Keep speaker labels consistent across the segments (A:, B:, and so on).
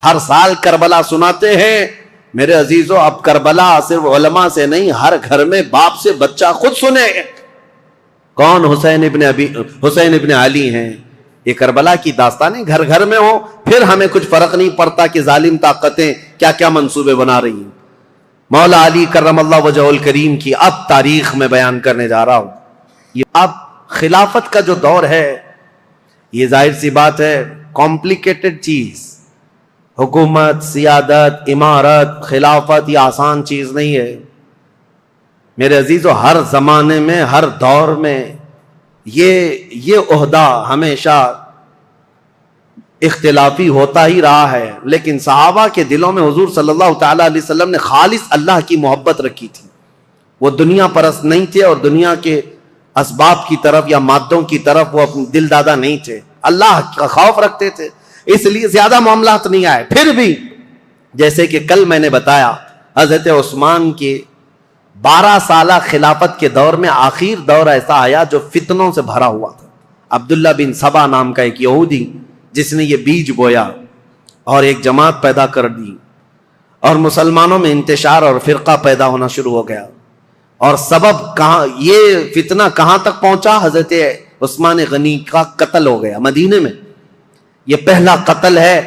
A: ہر سال کربلا سناتے ہیں میرے عزیزو. اب کربلا صرف علماء سے نہیں، ہر گھر میں باپ سے بچہ خود سنے. کون؟ حسین ابن علی ہیں. یہ کربلا کی داستانیں گھر گھر میں ہو، پھر ہمیں کچھ فرق نہیں پڑتا کہ ظالم طاقتیں کیا کیا منصوبے بنا رہی ہیں. مولا علی کرم اللہ وجہ الکریم کی اب تاریخ میں بیان کرنے جا رہا ہوں. یہ اب خلافت کا جو دور ہے، یہ ظاہر سی بات ہے کمپلیکیٹڈ چیز. حکومت، سیادت، امارت، خلافت یہ آسان چیز نہیں ہے میرے عزیزو. ہر زمانے میں، ہر دور میں یہ عہدہ ہمیشہ اختلافی ہوتا ہی رہا ہے. لیکن صحابہ کے دلوں میں حضور صلی اللہ تعالی علیہ وسلم نے خالص اللہ کی محبت رکھی تھی. وہ دنیا پرست نہیں تھے اور دنیا کے اسباب کی طرف یا مادوں کی طرف وہ اپنے دل دادا نہیں تھے. اللہ کا خوف رکھتے تھے، اس لیے زیادہ معاملات نہیں آئے. پھر بھی جیسے کہ کل میں نے بتایا، حضرت عثمان کے 12 سالہ خلافت کے دور میں آخر دور ایسا آیا جو فتنوں سے بھرا ہوا تھا. عبداللہ بن سبا نام کا ایک یہودی جس نے یہ بیج بویا اور ایک جماعت پیدا کر دی، اور مسلمانوں میں انتشار اور فرقہ پیدا ہونا شروع ہو گیا. اور سبب کہاں، یہ فتنہ کہاں تک پہنچا؟ حضرت عثمان غنی کا قتل ہو گیا مدینے میں. یہ پہلا قتل ہے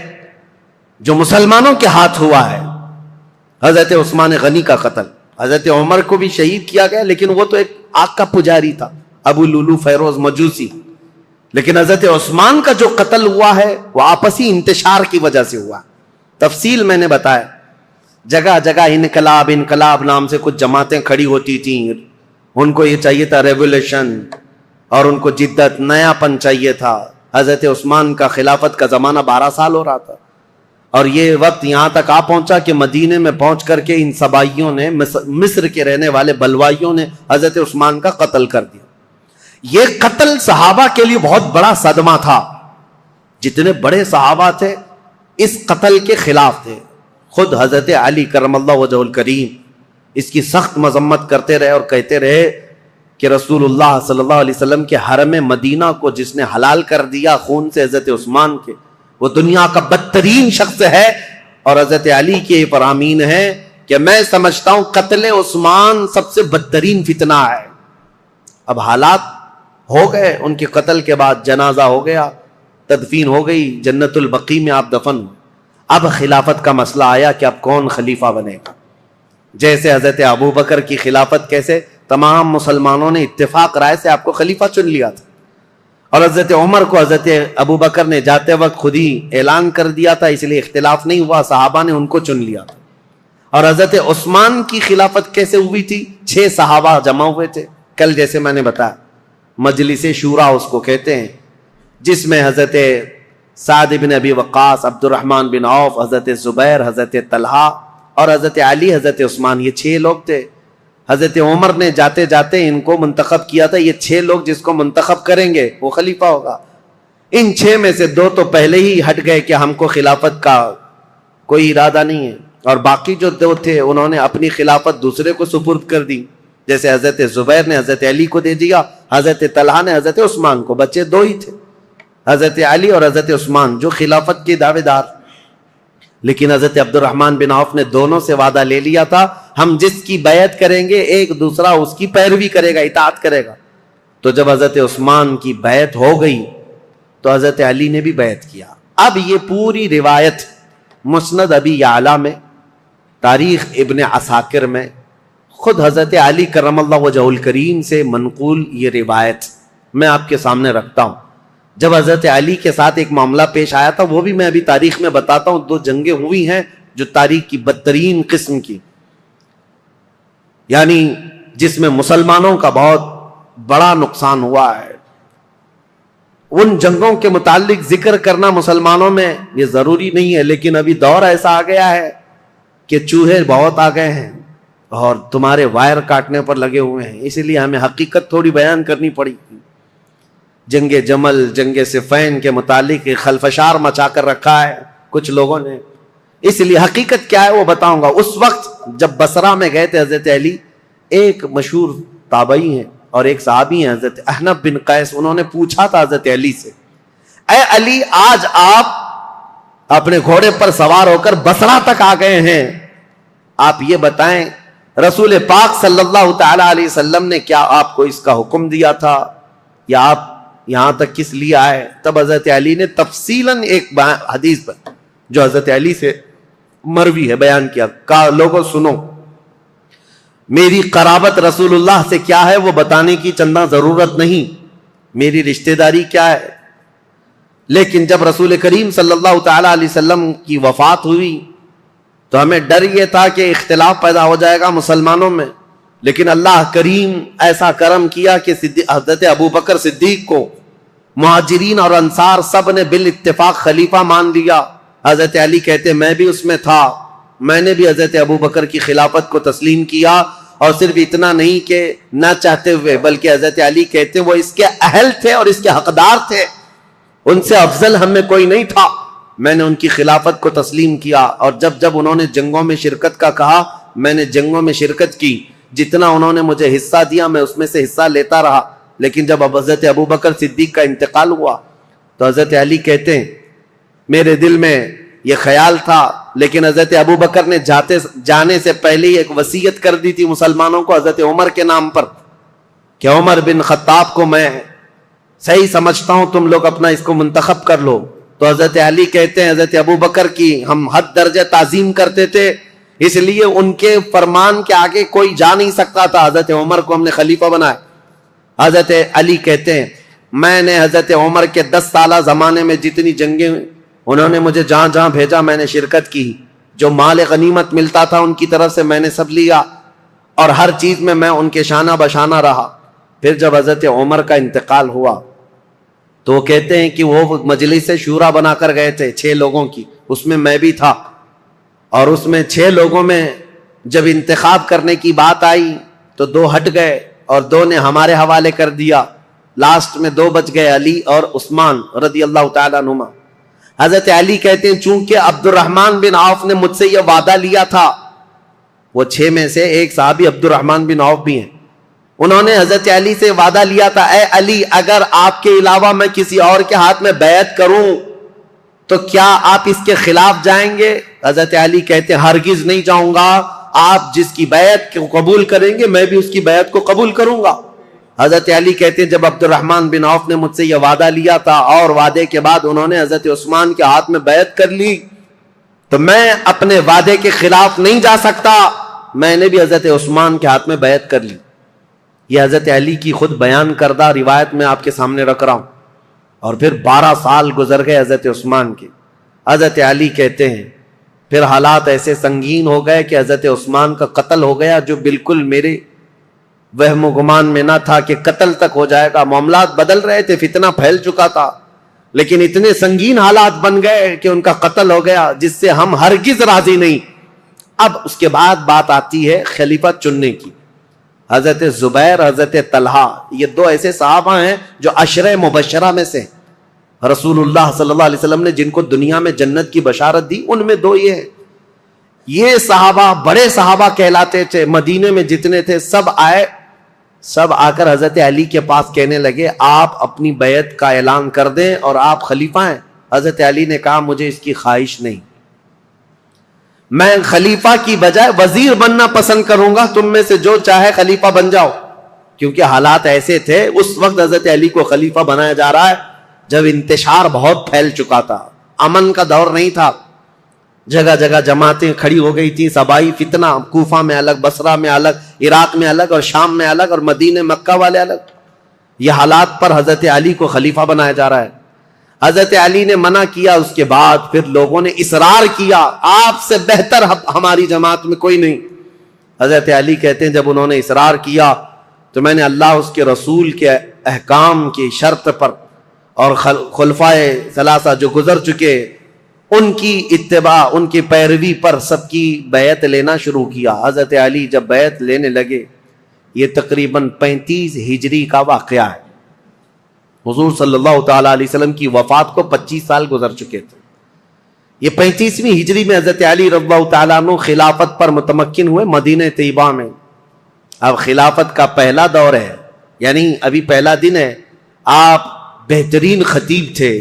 A: جو مسلمانوں کے ہاتھ ہوا ہے، حضرت عثمان غنی کا قتل. حضرت عمر کو بھی شہید کیا گیا، لیکن وہ تو ایک آگ کا پجاری تھا، ابو لولو فیروز مجوسی. لیکن حضرت عثمان کا جو قتل ہوا ہے وہ آپسی انتشار کی وجہ سے ہوا. تفصیل میں نے بتایا. جگہ جگہ انقلاب نام سے کچھ جماعتیں کھڑی ہوتی تھیں. ان کو یہ چاہیے تھا ریولیوشن، اور ان کو جدت، نیا پن چاہیے تھا. حضرت عثمان کا خلافت کا زمانہ 12 سال ہو رہا تھا، اور یہ وقت یہاں تک آ پہنچا کہ مدینے میں پہنچ کر کے ان سبائیوں نے، مصر کے رہنے والے بلوائیوں نے حضرت عثمان کا قتل کر دیا. یہ قتل صحابہ کے لیے بہت بڑا صدمہ تھا. جتنے بڑے صحابہ تھے اس قتل کے خلاف تھے. خود حضرت علی کرم اللہ وجہ الکریم اس کی سخت مذمت کرتے رہے اور کہتے رہے کہ رسول اللہ صلی اللہ علیہ وسلم کے حرم مدینہ کو جس نے حلال کر دیا خون سے حضرت عثمان کے، وہ دنیا کا بدترین شخص ہے. اور حضرت علی کے فرامین ہے کہ میں سمجھتا ہوں قتل عثمان سب سے بدترین فتنہ ہے. اب حالات ہو گئے، ان کے قتل کے بعد جنازہ ہو گیا، تدفین ہو گئی، جنت البقیع میں آپ دفن ہوئے. اب خلافت کا مسئلہ آیا کہ اب کون خلیفہ بنے گا. جیسے حضرت ابو بکر کی خلافت، کیسے تمام مسلمانوں نے اتفاق رائے سے آپ کو خلیفہ چن لیا تھا، اور حضرت عمر کو حضرت ابو بکر نے جاتے وقت خود ہی اعلان کر دیا تھا، اس لیے اختلاف نہیں ہوا، صحابہ نے ان کو چن لیا تھا. اور حضرت عثمان کی خلافت کیسے ہوئی تھی؟ 6 صحابہ جمع ہوئے تھے. کل جیسے میں نے بتایا مجلس شورا اس کو کہتے ہیں، جس میں حضرت سعد بن ابی وقاص، عبد الرحمن بن عوف، حضرت زبیر، حضرت طلحہ اور حضرت علی، حضرت عثمان، یہ 6 لوگ تھے. حضرت عمر نے جاتے جاتے ان کو منتخب کیا تھا، یہ 6 لوگ جس کو منتخب کریں گے وہ خلیفہ ہوگا. ان 6 میں سے 2 تو پہلے ہی ہٹ گئے کہ ہم کو خلافت کا کوئی ارادہ نہیں ہے، اور باقی جو 2 تھے انہوں نے اپنی خلافت دوسرے کو سپرد کر دی. جیسے حضرت زبیر نے حضرت علی کو دے دیا، حضرت طلحہ نے حضرت عثمان کو. بچے 2 ہی تھے، حضرت علی اور حضرت عثمان، جو خلافت کے دعوے دار. لیکن حضرت عبد الرحمن بن عوف نے دونوں سے وعدہ لے لیا تھا، ہم جس کی بیعت کریں گے ایک دوسرا اس کی پیروی کرے گا، اطاعت کرے گا. تو جب حضرت عثمان کی بیعت ہو گئی تو حضرت علی نے بھی بیعت کیا. اب یہ پوری روایت مسند ابی یعلا میں، تاریخ ابن عساکر میں، خود حضرت علی کرم اللہ وجہ الکریم سے منقول یہ روایت میں آپ کے سامنے رکھتا ہوں. جب حضرت علی کے ساتھ ایک معاملہ پیش آیا تھا، وہ بھی میں ابھی تاریخ میں بتاتا ہوں. 2 جنگیں ہوئی ہیں جو تاریخ کی بدترین قسم کی، یعنی جس میں مسلمانوں کا بہت بڑا نقصان ہوا ہے. ان جنگوں کے متعلق ذکر کرنا مسلمانوں میں یہ ضروری نہیں ہے، لیکن ابھی دور ایسا آ گیا ہے کہ چوہے بہت آ گئے ہیں اور تمہارے وائر کاٹنے پر لگے ہوئے ہیں، اسی لیے ہمیں حقیقت تھوڑی بیان کرنی پڑی. جنگ جمل، جنگ صفین کے متعلق خلفشار مچا کر رکھا ہے کچھ لوگوں نے، اس لیے حقیقت کیا ہے وہ بتاؤں گا. اس وقت جب بصرہ میں گئے تھے حضرت علی، ایک مشہور تابعی ہیں اور ایک صحابی ہیں حضرت احنف بن قیس، انہوں نے پوچھا تھا حضرت علی سے، اے علی آج آپ اپنے گھوڑے پر سوار ہو کر بصرہ تک آ گئے ہیں. آپ یہ بتائیں رسول پاک صلی اللہ تعالی علیہ وسلم نے کیا آپ کو اس کا حکم دیا تھا یا آپ یہاں تک کس لیے آئے؟ تب حضرت علی نے تفصیلاً ایک حدیث پر جو حضرت علی سے مروی ہے بیان کیا. کہا لوگوں سنو، میری قرابت رسول اللہ سے کیا ہے وہ بتانے کی چندہ ضرورت نہیں، میری رشتہ داری کیا ہے. لیکن جب رسول کریم صلی اللہ تعالی علیہ وسلم کی وفات ہوئی تو ہمیں ڈر یہ تھا کہ اختلاف پیدا ہو جائے گا مسلمانوں میں، لیکن اللہ کریم ایسا کرم کیا کہ حضرت ابو بکر صدیق کو مہاجرین اور انصار سب نے بالاتفاق خلیفہ مان لیا. حضرت علی کہتے میں بھی اس میں تھا، میں نے بھی حضرت ابو بکر کی خلافت کو تسلیم کیا، اور صرف اتنا نہیں کہ نہ چاہتے ہوئے بلکہ حضرت علی کہتے وہ اس کے اہل تھے اور اس کے حقدار تھے، ان سے افضل ہم میں کوئی نہیں تھا. میں نے ان کی خلافت کو تسلیم کیا، اور جب انہوں نے جنگوں میں شرکت کا کہا میں نے جنگوں میں شرکت کی، جتنا انہوں نے مجھے حصہ دیا میں اس میں سے حصہ لیتا رہا. لیکن جب حضرت ابو بکر صدیق کا انتقال ہوا تو حضرت علی کہتے ہیں میرے دل میں یہ خیال تھا، لیکن حضرت ابو بکر نے جانے سے پہلے ہی ایک وصیت کر دی تھی مسلمانوں کو حضرت عمر کے نام پر کہ عمر بن خطاب کو میں صحیح سمجھتا ہوں، تم لوگ اپنا اس کو منتخب کر لو. تو حضرت علی کہتے ہیں حضرت ابو بکر کی ہم حد درجہ تعظیم کرتے تھے، اس لیے ان کے فرمان کے آگے کوئی جا نہیں سکتا تھا. حضرت عمر کو ہم نے خلیفہ بنایا. حضرت علی کہتے ہیں میں نے حضرت عمر کے 10 سالہ زمانے میں جتنی جنگیں انہوں نے مجھے جہاں جہاں بھیجا میں نے شرکت کی، جو مال غنیمت ملتا تھا ان کی طرف سے میں نے سب لیا، اور ہر چیز میں ان کے شانہ بشانہ رہا. پھر جب حضرت عمر کا انتقال ہوا تو وہ کہتے ہیں کہ وہ مجلس شورا بنا کر گئے تھے 6 لوگوں کی، اس میں میں بھی تھا، اور اس میں 6 لوگوں میں جب انتخاب کرنے کی بات آئی تو 2 ہٹ گئے اور 2 نے ہمارے حوالے کر دیا. لاسٹ میں 2 بچ گئے، علی اور عثمان رضی اللہ تعالیٰ عنہما. حضرت علی کہتے ہیں چونکہ عبد الرحمن بن عوف نے مجھ سے یہ وعدہ لیا تھا، وہ 6 میں سے ایک صحابی عبد الرحمن بن عوف بھی ہیں، انہوں نے حضرت علی سے وعدہ لیا تھا اے علی اگر آپ کے علاوہ میں کسی اور کے ہاتھ میں بیعت کروں تو کیا آپ اس کے خلاف جائیں گے؟ حضرت علی کہتے ہیں ہرگز نہیں جاؤں گا، آپ جس کی بیعت کو قبول کریں گے میں بھی اس کی بیعت کو قبول کروں گا. حضرت علی کہتے ہیں جب عبد الرحمن بن عوف نے مجھ سے یہ وعدہ لیا تھا اور وعدے کے بعد انہوں نے حضرت عثمان کے ہاتھ میں بیعت کر لی تو میں اپنے وعدے کے خلاف نہیں جا سکتا، میں نے بھی حضرت عثمان کے ہاتھ میں بیعت کر لی. یہ حضرت علی کی خود بیان کردہ روایت میں آپ کے سامنے رکھ رہا ہوں. اور پھر 12 سال گزر گئے حضرت عثمان کے. حضرت علی کہتے ہیں پھر حالات ایسے سنگین ہو گئے کہ حضرت عثمان کا قتل ہو گیا، جو بالکل میرے وہم و گمان میں نہ تھا کہ قتل تک ہو جائے گا. معاملات بدل رہے تھے، فتنہ پھیل چکا تھا، لیکن اتنے سنگین حالات بن گئے کہ ان کا قتل ہو گیا جس سے ہم ہرگز راضی نہیں. اب اس کے بعد بات آتی ہے خلیفہ چننے کی. حضرت زبیر، حضرت طلحہ، یہ 2 ایسے صحابہ ہیں جو عشرہ مبشرہ میں سے رسول اللہ صلی اللہ علیہ وسلم نے جن کو دنیا میں جنت کی بشارت دی، ان میں 2 یہ ہیں. یہ صحابہ بڑے صحابہ کہلاتے تھے، مدینے میں جتنے تھے سب آئے، سب آ کر حضرت علی کے پاس کہنے لگے آپ اپنی بیعت کا اعلان کر دیں اور آپ خلیفہ ہیں. حضرت علی نے کہا مجھے اس کی خواہش نہیں، میں خلیفہ کی بجائے وزیر بننا پسند کروں گا، تم میں سے جو چاہے خلیفہ بن جاؤ. کیونکہ حالات ایسے تھے اس وقت حضرت علی کو خلیفہ بنایا جا رہا ہے جب انتشار بہت پھیل چکا تھا، امن کا دور نہیں تھا، جگہ جگہ جماعتیں کھڑی ہو گئی تھی، صبائی فتنہ، کوفہ میں الگ، بصرہ میں الگ، عراق میں الگ اور شام میں الگ اور مدینہ مکہ والے الگ. یہ حالات پر حضرت علی کو خلیفہ بنایا جا رہا ہے. حضرت علی نے منع کیا، اس کے بعد پھر لوگوں نے اصرار کیا آپ سے بہتر ہماری جماعت میں کوئی نہیں. حضرت علی کہتے ہیں جب انہوں نے اصرار کیا تو میں نے اللہ اس کے رسول کے احکام کی شرط پر اور خلفائے ثلاثہ جو گزر چکے ان کی اتباع، ان کی پیروی پر سب کی بیعت لینا شروع کیا. حضرت علی جب بیعت لینے لگے، یہ تقریباً 35 ہجری کا واقعہ ہے. حضور صلی اللہ تعالیٰ علیہ وسلم کی وفات کو 25 سال گزر چکے تھے. یہ 35ویں ہجری میں حضرت علی رضی اللہ تعالیٰ عنہ خلافت پر متمکن ہوئے مدینہ طیبہ میں. اب خلافت کا پہلا دور ہے، یعنی ابھی پہلا دن ہے. آپ بہترین خطیب تھے،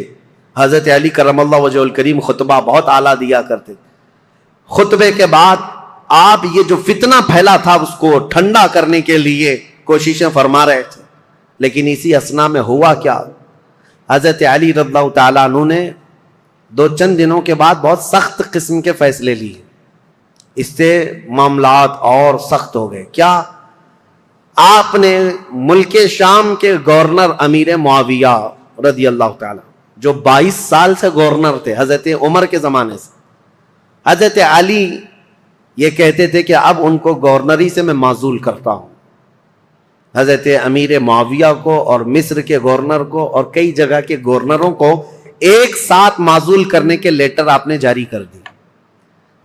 A: حضرت علی کرم اللہ وجہ الکریم خطبہ بہت اعلیٰ دیا کرتے. خطبے کے بعد آپ یہ جو فتنہ پھیلا تھا اس کو ٹھنڈا کرنے کے لیے کوششیں فرما رہے تھے. لیکن اسی اثنا میں ہوا کیا, حضرت علی رضی اللہ تعالیٰ عنہ نے چند دنوں کے بعد بہت سخت قسم کے فیصلے لیے. اس سے معاملات اور سخت ہو گئے. کیا, آپ نے ملک شام کے گورنر امیر معاویہ رضی اللہ تعالیٰ, جو 22 سال سے گورنر تھے حضرت عمر کے زمانے سے, حضرت علی یہ کہتے تھے کہ اب ان کو گورنری سے میں معزول کرتا ہوں. حضرت امیر معاویہ کو اور مصر کے گورنر کو اور کئی جگہ کے گورنروں کو ایک ساتھ معزول کرنے کے لیٹر آپ نے جاری کر دی.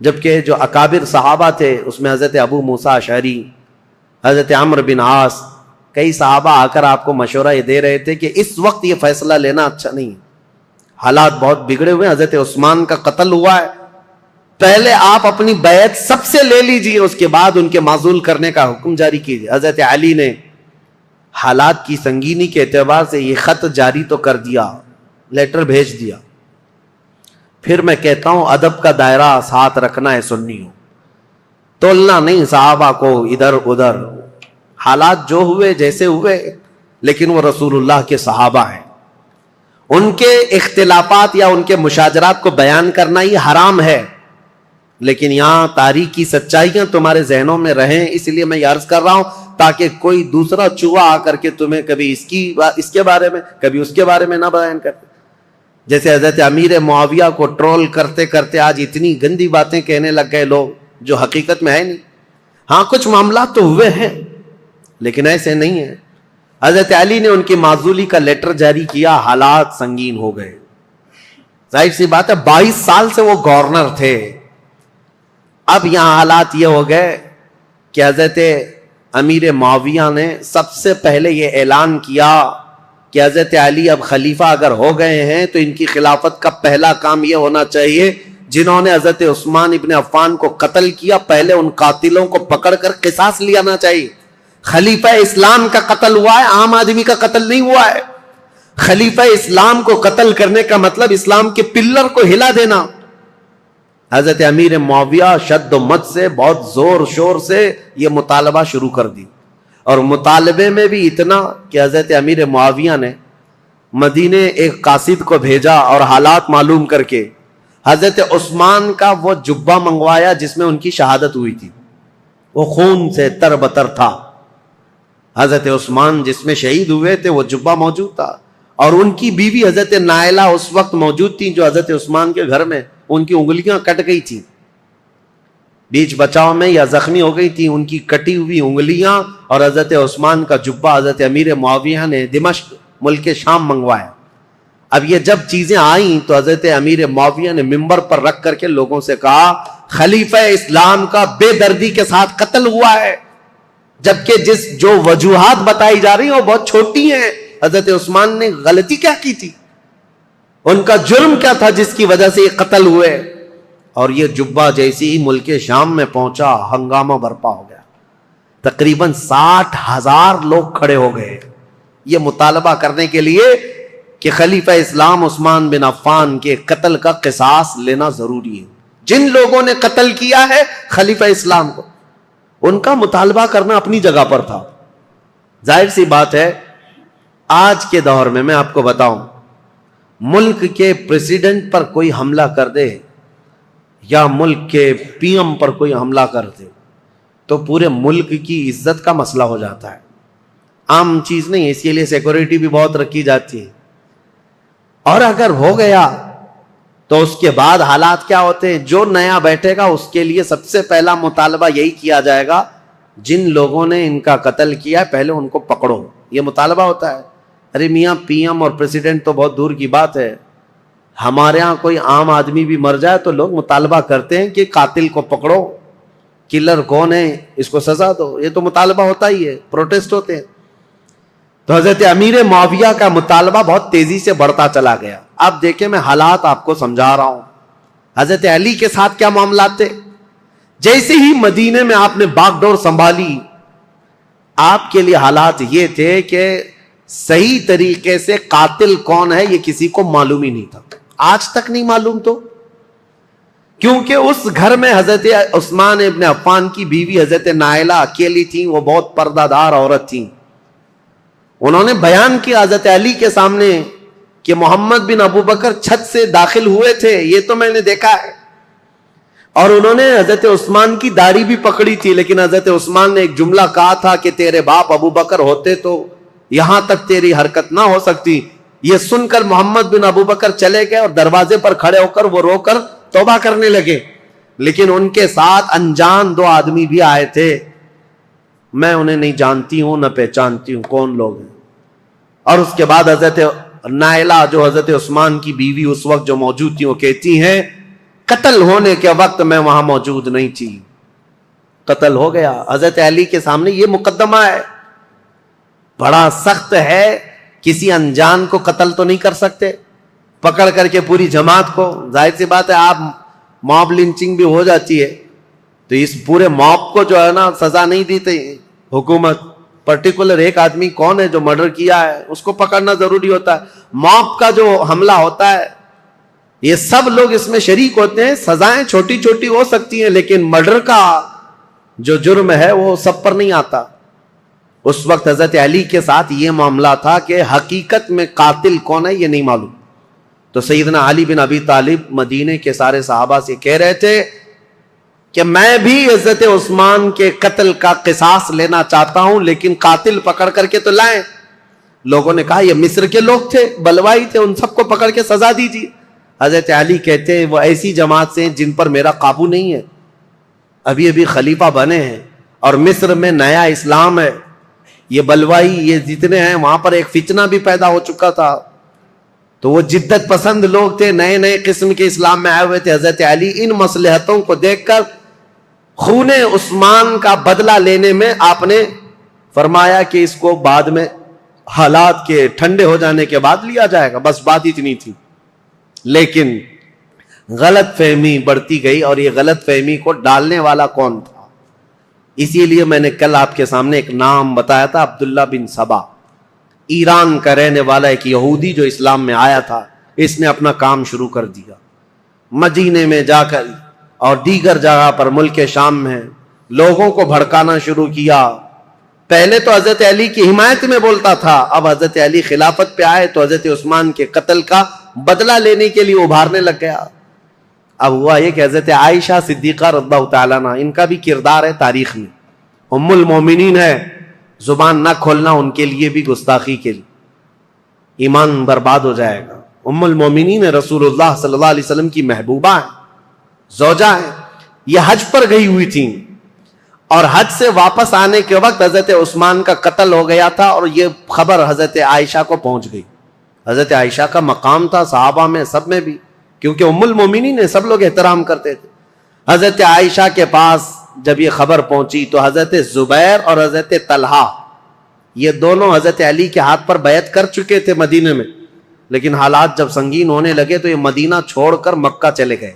A: جبکہ جو اکابر صحابہ تھے اس میں حضرت ابو موسیٰ اشعری, حضرت عمرو بن عاص, کئی صحابہ آ کر آپ کو مشورہ یہ دے رہے تھے کہ اس وقت یہ فیصلہ لینا اچھا نہیں, حالات بہت بگڑے ہوئے. حضرت عثمان کا قتل ہوا ہے, پہلے آپ اپنی بیعت سب سے لے لیجئے, اس کے بعد ان کے معزول کرنے کا حکم جاری کیجئے. حضرت علی نے حالات کی سنگینی کے اعتبار سے یہ خط جاری تو کر دیا, لیٹر بھیج دیا. پھر میں کہتا ہوں ادب کا دائرہ ساتھ رکھنا ہے سنیوں, تولنا نہیں صحابہ کو ادھر ادھر. حالات جو ہوئے جیسے ہوئے, لیکن وہ رسول اللہ کے صحابہ ہیں. ان کے اختلافات یا ان کے مشاجرات کو بیان کرنا ہی حرام ہے, لیکن یہاں تاریخی سچائیاں تمہارے ذہنوں میں رہیں, اس لیے میں یہ عرض کر رہا ہوں تاکہ کوئی دوسرا چوہا آ کر کے تمہیں کبھی اس کے بارے میں کبھی اس کے بارے میں نہ بیان کرتے. جیسے حضرت امیر معاویہ کو ٹرول کرتے کرتے آج اتنی گندی باتیں کہنے لگ گئے لوگ جو حقیقت میں ہے نہیں. ہاں کچھ معاملات تو ہوئے ہیں لیکن ایسے نہیں ہیں. حضرت علی نے ان کی معزولی کا لیٹر جاری کیا, حالات سنگین ہو گئے. ظاہر سی بات ہے 22 سال سے وہ گورنر تھے. اب یہاں حالات یہ ہو گئے کہ حضرت امیر معاویہ نے سب سے پہلے یہ اعلان کیا کہ حضرت علی اب خلیفہ اگر ہو گئے ہیں تو ان کی خلافت کا پہلا کام یہ ہونا چاہیے, جنہوں نے حضرت عثمان ابن عفان کو قتل کیا پہلے ان قاتلوں کو پکڑ کر قصاص لینا چاہیے. خلیفہ اسلام کا قتل ہوا ہے, عام آدمی کا قتل نہیں ہوا ہے. خلیفہ اسلام کو قتل کرنے کا مطلب اسلام کے پلر کو ہلا دینا. حضرت امیر معاویہ شد و مت سے بہت زور شور سے یہ مطالبہ شروع کر دی, اور مطالبے میں بھی اتنا کہ حضرت امیر معاویہ نے مدینے ایک قاصد کو بھیجا اور حالات معلوم کر کے حضرت عثمان کا وہ جبہ منگوایا جس میں ان کی شہادت ہوئی تھی. وہ خون سے تر بتر تھا. حضرت عثمان جس میں شہید ہوئے تھے وہ جبہ موجود تھا, اور ان کی بیوی حضرت نائلہ اس وقت موجود تھی جو حضرت عثمان کے گھر میں ان کی انگلیاں کٹ گئی تھی, بیچ بچاؤ میں یا زخمی ہو گئی تھی. ان کی کٹی ہوئی انگلیاں اور حضرت عثمان کا جبہ حضرت امیر معاویہ نے دمشق ملک شام منگوایا. اب یہ جب چیزیں آئیں تو حضرت امیر معاویہ نے منبر پر رکھ کر کے لوگوں سے کہا خلیفہ اسلام کا بے دردی کے ساتھ قتل ہوا ہے, جبکہ جو وجوہات بتائی جا رہی ہیں وہ بہت چھوٹی ہیں. حضرت عثمان نے غلطی کیا کی تھی, ان کا جرم کیا تھا جس کی وجہ سے یہ قتل ہوئے. اور یہ جبہ جیسی ہی ملک شام میں پہنچا ہنگامہ برپا ہو گیا. تقریباً 60,000 لوگ کھڑے ہو گئے یہ مطالبہ کرنے کے لیے کہ خلیفہ اسلام عثمان بن عفان کے قتل کا قصاص لینا ضروری ہے. جن لوگوں نے قتل کیا ہے خلیفہ اسلام کو, ان کا مطالبہ کرنا اپنی جگہ پر تھا. ظاہر سی بات ہے آج کے دور میں آپ کو بتاؤں, ملک کے پریزیڈنٹ پر کوئی حملہ کر دے یا ملک کے پی ایم پر کوئی حملہ کر دے تو پورے ملک کی عزت کا مسئلہ ہو جاتا ہے. عام چیز نہیں ہے, اس کے لیے سیکورٹی بھی بہت رکھی جاتی ہے. اور اگر ہو گیا تو اس کے بعد حالات کیا ہوتے ہیں, جو نیا بیٹھے گا اس کے لیے سب سے پہلا مطالبہ یہی کیا جائے گا جن لوگوں نے ان کا قتل کیا ہے پہلے ان کو پکڑو. یہ مطالبہ ہوتا ہے. ارے میاں پی ایم اور پریزیڈنٹ تو بہت دور کی بات ہے, ہمارے ہاں کوئی عام آدمی بھی مر جائے تو لوگ مطالبہ کرتے ہیں کہ قاتل کو پکڑو, کلر کون ہے اس کو سزا دو. یہ تو مطالبہ ہوتا ہی ہے, پروٹیسٹ ہوتے ہیں. تو حضرت امیر معاویہ کا مطالبہ بہت تیزی سے بڑھتا چلا گیا. اب دیکھیں میں حالات آپ کو سمجھا رہا ہوں. حضرت علی کے ساتھ کیا معاملات تھے. جیسے ہی مدینے میں آپ نے باغ ڈور سنبھالی, آپ کے لیے حالات یہ تھے کہ صحیح طریقے سے قاتل کون ہے یہ کسی کو معلوم ہی نہیں تھا. آج تک نہیں معلوم؟ تو کیونکہ اس گھر میں حضرت عثمان ابن عفان کی بیوی حضرت نائلہ اکیلی تھیں، وہ بہت پردہ دار عورت تھیں. انہوں نے بیان کیا حضرت علی کے سامنے کہ محمد بن ابو بکر چھت سے داخل ہوئے تھے، یہ تو میں نے دیکھا ہے. اور انہوں نے حضرت عثمان کی داڑھی بھی پکڑی تھی، لیکن حضرت عثمان نے ایک جملہ کہا تھا کہ تیرے باپ ابو بکر ہوتے تو یہاں تک تیری حرکت نہ ہو سکتی. یہ سن کر محمد بن ابو بکر چلے گئے اور دروازے پر کھڑے ہو کر وہ رو کر توبہ کرنے لگے. لیکن ان کے ساتھ انجان 2 آدمی بھی آئے تھے، میں انہیں نہیں جانتی ہوں نہ پہچانتی ہوں کون لوگ ہیں. اور اس کے بعد حضرت نائلہ جو حضرت عثمان کی بیوی اس وقت جو موجود تھی، وہ کہتی ہیں قتل ہونے کے وقت میں وہاں موجود نہیں تھی، قتل ہو گیا. حضرت علی کے سامنے یہ مقدمہ ہے، بڑا سخت ہے. کسی انجان کو قتل تو نہیں کر سکتے پکڑ کر کے پوری جماعت کو. ظاہر سی بات ہے آپ موب لنچنگ بھی ہو جاتی ہے تو اس پورے موب کو جو ہے نا سزا نہیں دیتے حکومت. پرٹیکولر ایک آدمی کون ہے جو مرڈر کیا ہے اس کو پکڑنا ضروری ہوتا ہے. موب کا جو حملہ ہوتا ہے یہ سب لوگ اس میں شریک ہوتے ہیں. سزائیں چھوٹی چھوٹی ہو سکتی ہیں لیکن مرڈر کا جو جرم ہے وہ سب پر نہیں آتا. اس وقت حضرت علی کے ساتھ یہ معاملہ تھا کہ حقیقت میں قاتل کون ہے یہ نہیں معلوم. تو سیدنا علی بن ابی طالب مدینے کے سارے صحابہ سے کہہ رہے تھے کہ میں بھی حضرت عثمان کے قتل کا قصاص لینا چاہتا ہوں، لیکن قاتل پکڑ کر کے تو لائیں. لوگوں نے کہا یہ مصر کے لوگ تھے، بلوائی تھے، ان سب کو پکڑ کے سزا دیجیے. حضرت علی کہتے ہیں وہ ایسی جماعت سے جن پر میرا قابو نہیں ہے، ابھی ابھی خلیفہ بنے ہیں اور مصر میں نیا اسلام ہے. یہ بلوائی یہ جتنے ہیں وہاں پر ایک فتنہ بھی پیدا ہو چکا تھا، تو وہ جدت پسند لوگ تھے، نئے نئے قسم کے اسلام میں آئے ہوئے تھے. حضرت علی ان مصلحتوں کو دیکھ کر خون عثمان کا بدلہ لینے میں آپ نے فرمایا کہ اس کو بعد میں حالات کے ٹھنڈے ہو جانے کے بعد لیا جائے گا، بس بات اتنی تھی. لیکن غلط فہمی بڑھتی گئی اور یہ غلط فہمی کو ڈالنے والا کون تھا؟ اسی لیے میں نے کل آپ کے سامنے ایک نام بتایا تھا، عبداللہ بن سبا، ایران کا رہنے والا ایک یہودی جو اسلام میں آیا تھا. اس نے اپنا کام شروع کر دیا مدینے میں جا کر اور دیگر جگہ پر ملک شام میں لوگوں کو بھڑکانا شروع کیا. پہلے تو حضرت علی کی حمایت میں بولتا تھا، اب حضرت علی خلافت پہ آئے تو حضرت عثمان کے قتل کا بدلہ لینے کے لیے ابھارنے لگ گیا. اب ہوا یہ کہ حضرت عائشہ صدیقہ رضی اللہ تعالیٰ عنہ، ان کا بھی کردار ہے تاریخ میں، ام المومنین ہے، زبان نہ کھولنا ان کے لیے بھی گستاخی کے لیے، ایمان برباد ہو جائے گا. ام المومنین رسول اللہ صلی اللہ علیہ وسلم کی محبوبہ ہیں، زوجہ ہیں. یہ حج پر گئی ہوئی تھیں اور حج سے واپس آنے کے وقت حضرت عثمان کا قتل ہو گیا تھا اور یہ خبر حضرت عائشہ کو پہنچ گئی. حضرت عائشہ کا مقام تھا صحابہ میں سب میں بھی، کیونکہ ام المومنین نے سب لوگ احترام کرتے تھے. حضرت عائشہ کے پاس جب یہ خبر پہنچی تو حضرت زبیر اور حضرت طلحہ یہ دونوں حضرت علی کے ہاتھ پر بیعت کر چکے تھے مدینے میں، لیکن حالات جب سنگین ہونے لگے تو یہ مدینہ چھوڑ کر مکہ چلے گئے.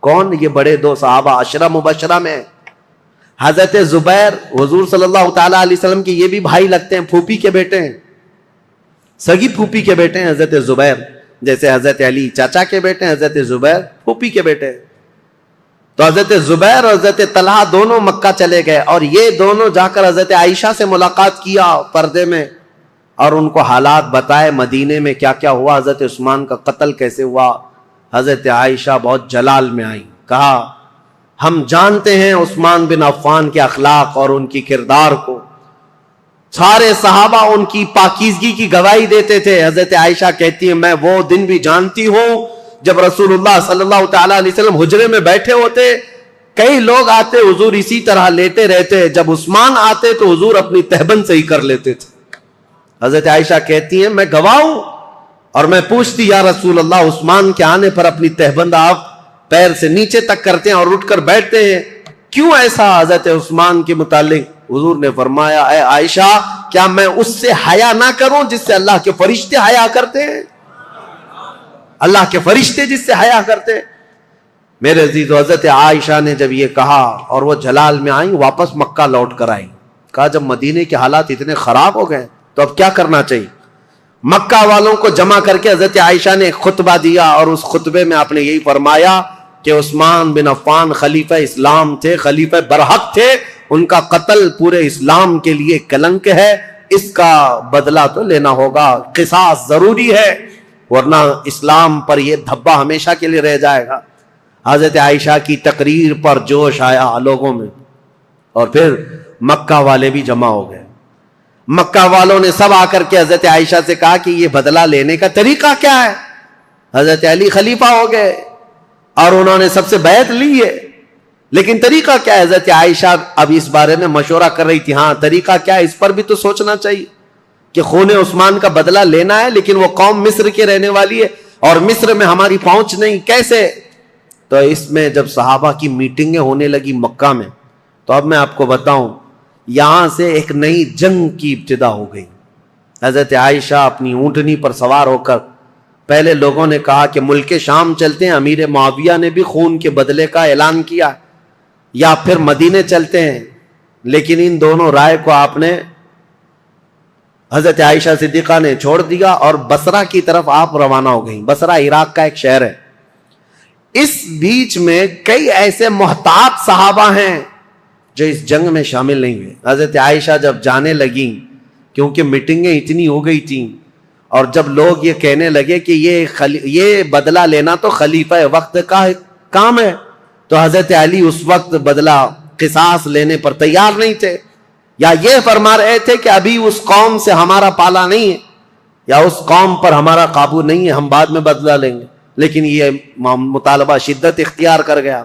A: کون؟ یہ بڑے 2 صحابہ عشرہ مبشرہ میں. حضرت زبیر حضور صلی اللہ تعالی علیہ وسلم کے یہ بھی بھائی لگتے ہیں، پھوپھی کے بیٹے ہیں، سگی پھوپھی کے بیٹے ہیں حضرت زبیر. جیسے حضرت علی چاچا کے بیٹے ہیں، حضرت زبیر پھوپھی کے بیٹے ہیں. تو حضرت زبیر اور حضرت طلحہ دونوں مکہ چلے گئے اور یہ دونوں جا کر حضرت عائشہ سے ملاقات کیا پردے میں اور ان کو حالات بتائے مدینے میں کیا کیا ہوا، حضرت عثمان کا قتل کیسے ہوا. حضرت عائشہ بہت جلال میں آئی، کہا ہم جانتے ہیں عثمان بن عفان کے اخلاق اور ان کی کردار کو، سارے صحابہ ان کی پاکیزگی کی گواہی دیتے تھے. حضرت عائشہ کہتی ہیں میں وہ دن بھی جانتی ہوں جب رسول اللہ صلی اللہ تعالیٰ علیہ وسلم حجرے میں بیٹھے ہوتے، کئی لوگ آتے حضور اسی طرح لیٹے رہتے، جب عثمان آتے تو حضور اپنی تہبند سے ہی کر لیتے تھے. حضرت عائشہ کہتی ہیں میں گواہ ہوں اور میں پوچھتی یا رسول اللہ عثمان کے آنے پر اپنی تہبند آپ پیر سے نیچے تک کرتے ہیں اور اٹھ کر بیٹھتے ہیں، کیوں ایسا؟ حضرت عثمان کے متعلق حضور نے فرمایا اے عائشہ کیا میں اس سے حیا نہ کروں جس سے اللہ کے فرشتے حیا کرتے ہیں؟ اللہ کے فرشتے جس سے حیا کرتے ہیں. میرے عزیز، حضرت عائشہ نے جب یہ کہا اور وہ جلال میں آئیں، واپس مکہ لوٹ کر آئیں، کہا جب مدینے کے حالات اتنے خراب ہو گئے تو اب کیا کرنا چاہیے؟ مکہ والوں کو جمع کر کے حضرت عائشہ نے ایک خطبہ دیا، اور اس خطبے میں آپ نے یہی فرمایا کہ عثمان بن عفان خلیفہ اسلام تھے، خلیفہ برحق تھے، ان کا قتل پورے اسلام کے لیے کلنک ہے، اس کا بدلہ تو لینا ہوگا، قصاص ضروری ہے، ورنہ اسلام پر یہ دھبا ہمیشہ کے لیے رہ جائے گا۔ حضرت عائشہ کی تقریر پر جوش آیا لوگوں میں، اور پھر مکہ والے بھی جمع ہو گئے۔ مکہ والوں نے سب آ کر کے حضرت عائشہ سے کہا کہ یہ بدلہ لینے کا طریقہ کیا ہے؟ حضرت علی خلیفہ ہو گئے اور انہوں نے سب سے بیعت لی ہے، لیکن طریقہ کیا ہے؟ حضرت عائشہ اب اس بارے میں مشورہ کر رہی تھی، ہاں طریقہ کیا ہے، اس پر بھی تو سوچنا چاہیے کہ خون عثمان کا بدلہ لینا ہے، لیکن وہ قوم مصر کے رہنے والی ہے اور مصر میں ہماری پہنچ نہیں، کیسے؟ تو اس میں جب صحابہ کی میٹنگیں ہونے لگی مکہ میں، تو اب میں آپ کو بتاؤں، یہاں سے ایک نئی جنگ کی ابتدا ہو گئی۔ حضرت عائشہ اپنی اونٹنی پر سوار ہو کر، پہلے لوگوں نے کہا کہ ملک شام چلتے ہیں، امیر معاویہ نے بھی خون کے بدلے کا اعلان کیا، یا پھر مدینے چلتے ہیں، لیکن ان دونوں رائے کو آپ نے، حضرت عائشہ صدیقہ نے چھوڑ دیا اور بصرہ کی طرف آپ روانہ ہو گئیں۔ بصرہ عراق کا ایک شہر ہے۔ اس بیچ میں کئی ایسے محتاط صحابہ ہیں جو اس جنگ میں شامل نہیں ہوئے۔ حضرت عائشہ جب جانے لگیں، کیونکہ میٹنگیں اتنی ہو گئی تھیں، اور جب لوگ یہ کہنے لگے کہ یہ بدلہ لینا تو خلیفہ وقت کا کام ہے، تو حضرت علی اس وقت بدلہ قصاص لینے پر تیار نہیں تھے، یا یہ فرما رہے تھے کہ ابھی اس قوم سے ہمارا پالا نہیں ہے، یا اس قوم پر ہمارا قابو نہیں ہے، ہم بعد میں بدلہ لیں گے، لیکن یہ مطالبہ شدت اختیار کر گیا۔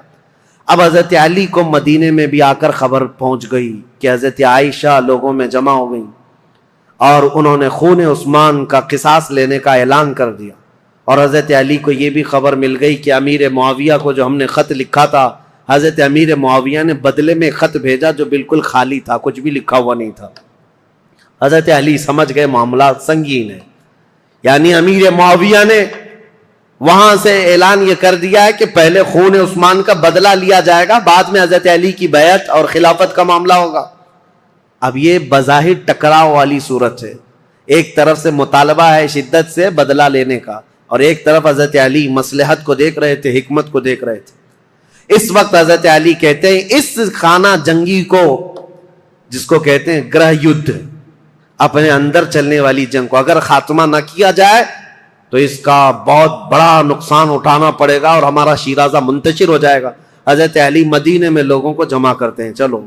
A: اب حضرت علی کو مدینے میں بھی آ کر خبر پہنچ گئی کہ حضرت عائشہ لوگوں میں جمع ہو گئی، اور انہوں نے خون عثمان کا قصاص لینے کا اعلان کر دیا، اور حضرت علی کو یہ بھی خبر مل گئی کہ امیر معاویہ کو جو ہم نے خط لکھا تھا، حضرت امیر معاویہ نے بدلے میں خط بھیجا جو بالکل خالی تھا، کچھ بھی لکھا ہوا نہیں تھا۔ حضرت علی سمجھ گئے معاملات سنگین ہے، یعنی امیر معاویہ نے وہاں سے اعلان یہ کر دیا ہے کہ پہلے خون عثمان کا بدلہ لیا جائے گا، بعد میں حضرت علی کی بیعت اور خلافت کا معاملہ ہوگا۔ اب یہ بظاہر ٹکراؤ والی صورت ہے، ایک طرف سے مطالبہ ہے شدت سے بدلہ لینے کا، اور ایک طرف حضرت علی مصلحت کو دیکھ رہے تھے، حکمت کو دیکھ رہے تھے۔ اس وقت حضرت علی کہتے ہیں اس خانہ جنگی کو، جس کو کہتے ہیں گرہ یدھ، اپنے اندر چلنے والی جنگ کو اگر خاتمہ نہ کیا جائے تو اس کا بہت بڑا نقصان اٹھانا پڑے گا اور ہمارا شیرازہ منتشر ہو جائے گا۔ حضرت علی مدینے میں لوگوں کو جمع کرتے ہیں، چلو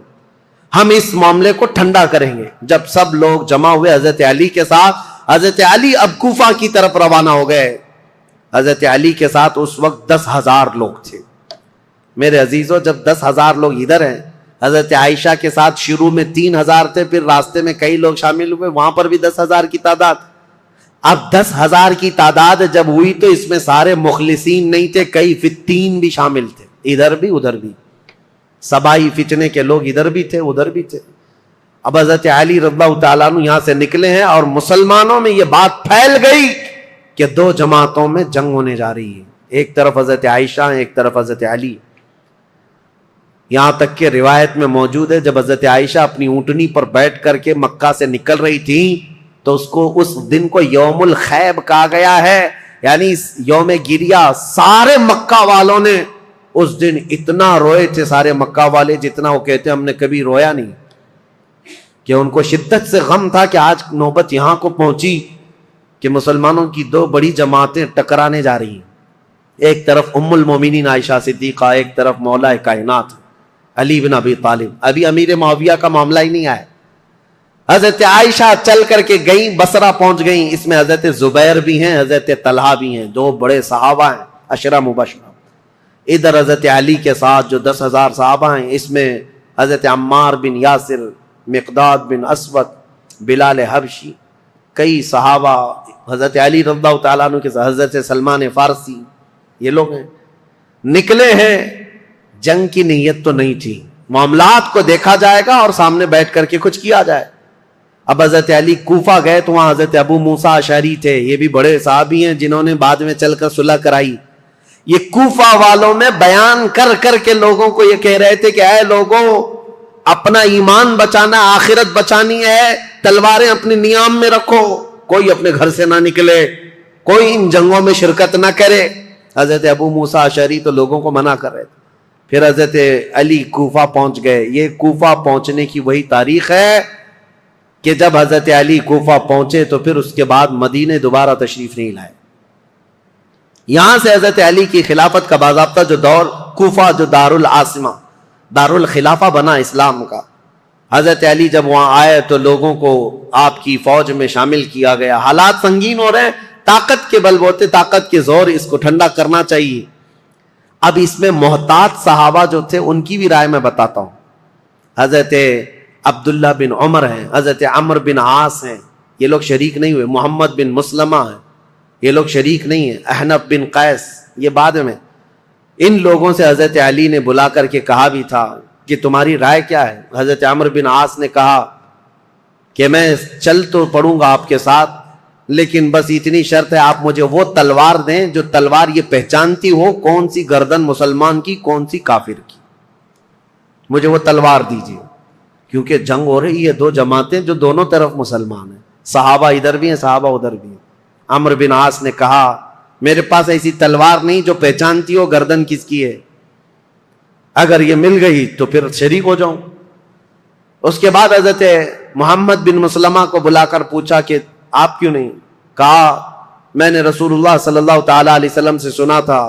A: ہم اس معاملے کو ٹھنڈا کریں گے۔ جب سب لوگ جمع ہوئے حضرت علی کے ساتھ، حضرت علی اب کوفہ کی طرف روانہ ہو گئے۔ حضرت علی کے ساتھ اس وقت 10,000 لوگ تھے۔ میرے عزیزوں، جب 10,000 لوگ ادھر ہیں، حضرت عائشہ کے ساتھ شروع میں 3,000 تھے، پھر راستے میں کئی لوگ شامل ہوئے، وہاں پر بھی 10,000 کی تعداد۔ اب 10,000 کی تعداد جب ہوئی تو اس میں سارے مخلصین نہیں تھے، کئی فتین بھی شامل تھے، ادھر بھی ادھر بھی، سبائی فتنے کے لوگ ادھر بھی تھے ادھر بھی تھے۔ اب حضرت علی رضی اللہ تعالیٰ عنہ یہاں سے نکلے ہیں اور مسلمانوں میں یہ بات پھیل گئی کہ 2 جماعتوں میں جنگ ہونے جا رہی ہے، ایک طرف حضرت عائشہ ہیں، ایک طرف حضرت علی۔ یہاں تک کہ روایت میں موجود ہے جب حضرت عائشہ اپنی اونٹنی پر بیٹھ کر کے مکہ سے نکل رہی تھی تو اس دن کو یوم الخیب کہا گیا ہے، یعنی یوم گریہ۔ سارے مکہ والوں نے اس دن اتنا روئے تھے، سارے مکہ والے، جتنا وہ کہتے ہم نے کبھی رویا نہیں، کہ ان کو شدت سے غم تھا کہ آج نوبت یہاں کو پہنچی کہ مسلمانوں کی 2 بڑی جماعتیں ٹکرانے جا رہی ہیں، ایک طرف ام المومنین عائشہ صدیقہ، ایک طرف مولا کائنات علی بن ابی طالب۔ ابھی امیر معاویہ کا معاملہ ہی نہیں آیا، حضرت عائشہ چل کر کے گئیں، بصرہ پہنچ گئیں۔ اس میں حضرت زبیر بھی ہیں، حضرت طلحہ بھی ہیں، 2 بڑے صحابہ ہیں، عشرہ مبشرہ۔ ادھر حضرت علی کے ساتھ جو 10,000 صحابہ ہیں، اس میں حضرت عمار بن یاسر، مقداد بن اسود، بلال حبشی، کئی صحابہ حضرت علی رضی اللہ تعالیٰ عنہ کے ساتھ، حضرت سلمان فارسی، یہ لوگ ہیں۔ نکلے ہیں، جنگ کی نیت تو نہیں تھی، معاملات کو دیکھا جائے گا اور سامنے بیٹھ کر کے کچھ کیا جائے۔ اب حضرت علی کوفہ گئے تو وہاں حضرت ابو موسیٰ اشعری تھے، یہ بھی بڑے صحابی ہیں جنہوں نے بعد میں چل کر صلح کرائی۔ یہ کوفہ والوں میں بیان کر کر کے لوگوں کو یہ کہہ رہے تھے کہ اے لوگوں، اپنا ایمان بچانا، آخرت بچانی ہے، تلواریں اپنی نیام میں رکھو، کوئی اپنے گھر سے نہ نکلے, کوئی ان جنگوں میں شرکت نہ کرے. حضرت ابو موسیٰ اشعری تو لوگوں کو منع کر رہے تھے. پھر حضرت علی کوفہ پہنچ گئے. یہ کوفہ پہنچنے کی وہی تاریخ ہے کہ جب حضرت علی کوفہ پہنچے تو پھر اس کے بعد مدینے دوبارہ تشریف نہیں لائے. یہاں سے حضرت علی کی خلافت کا باضابطہ جو دور, کوفہ جو دارالعاصمہ دارالخلافہ بنا اسلام کا, حضرت علی جب وہاں آئے تو لوگوں کو آپ کی فوج میں شامل کیا گیا. حالات سنگین ہو رہے, طاقت کے بل بوتے, طاقت کے زور, اس کو ٹھنڈا کرنا چاہیے. اب اس میں محتاط صحابہ جو تھے ان کی بھی رائے میں بتاتا ہوں. حضرت عبداللہ بن عمر ہیں, حضرت عمر بن عاص ہیں, یہ لوگ شریک نہیں ہوئے. محمد بن مسلمہ ہیں, یہ لوگ شریک نہیں ہیں. احنف بن قیس, یہ بعد میں. ان لوگوں سے حضرت علی نے بلا کر کے کہا بھی تھا کہ تمہاری رائے کیا ہے. حضرت عمر بن عاص نے کہا کہ میں چل تو پڑوں گا آپ کے ساتھ, لیکن بس اتنی شرط ہے آپ مجھے وہ تلوار دیں جو تلوار یہ پہچانتی ہو کون سی گردن مسلمان کی کون سی کافر کی. مجھے وہ تلوار دیجیے, کیونکہ جنگ ہو رہی ہے, دو جماعتیں جو دونوں طرف مسلمان ہیں, صحابہ ادھر بھی ہیں صحابہ ادھر بھی ہیں. عمر بن عاص نے کہا میرے پاس ایسی تلوار نہیں جو پہچانتی ہو گردن کس کی ہے, اگر یہ مل گئی تو پھر شریک ہو جاؤں. اس کے بعد حضرت محمد بن مسلمہ کو بلا کر پوچھا کہ آپ کیوں نہیں. کہا میں نے رسول اللہ صلی اللہ تعالی علیہ وسلم سے سنا تھا,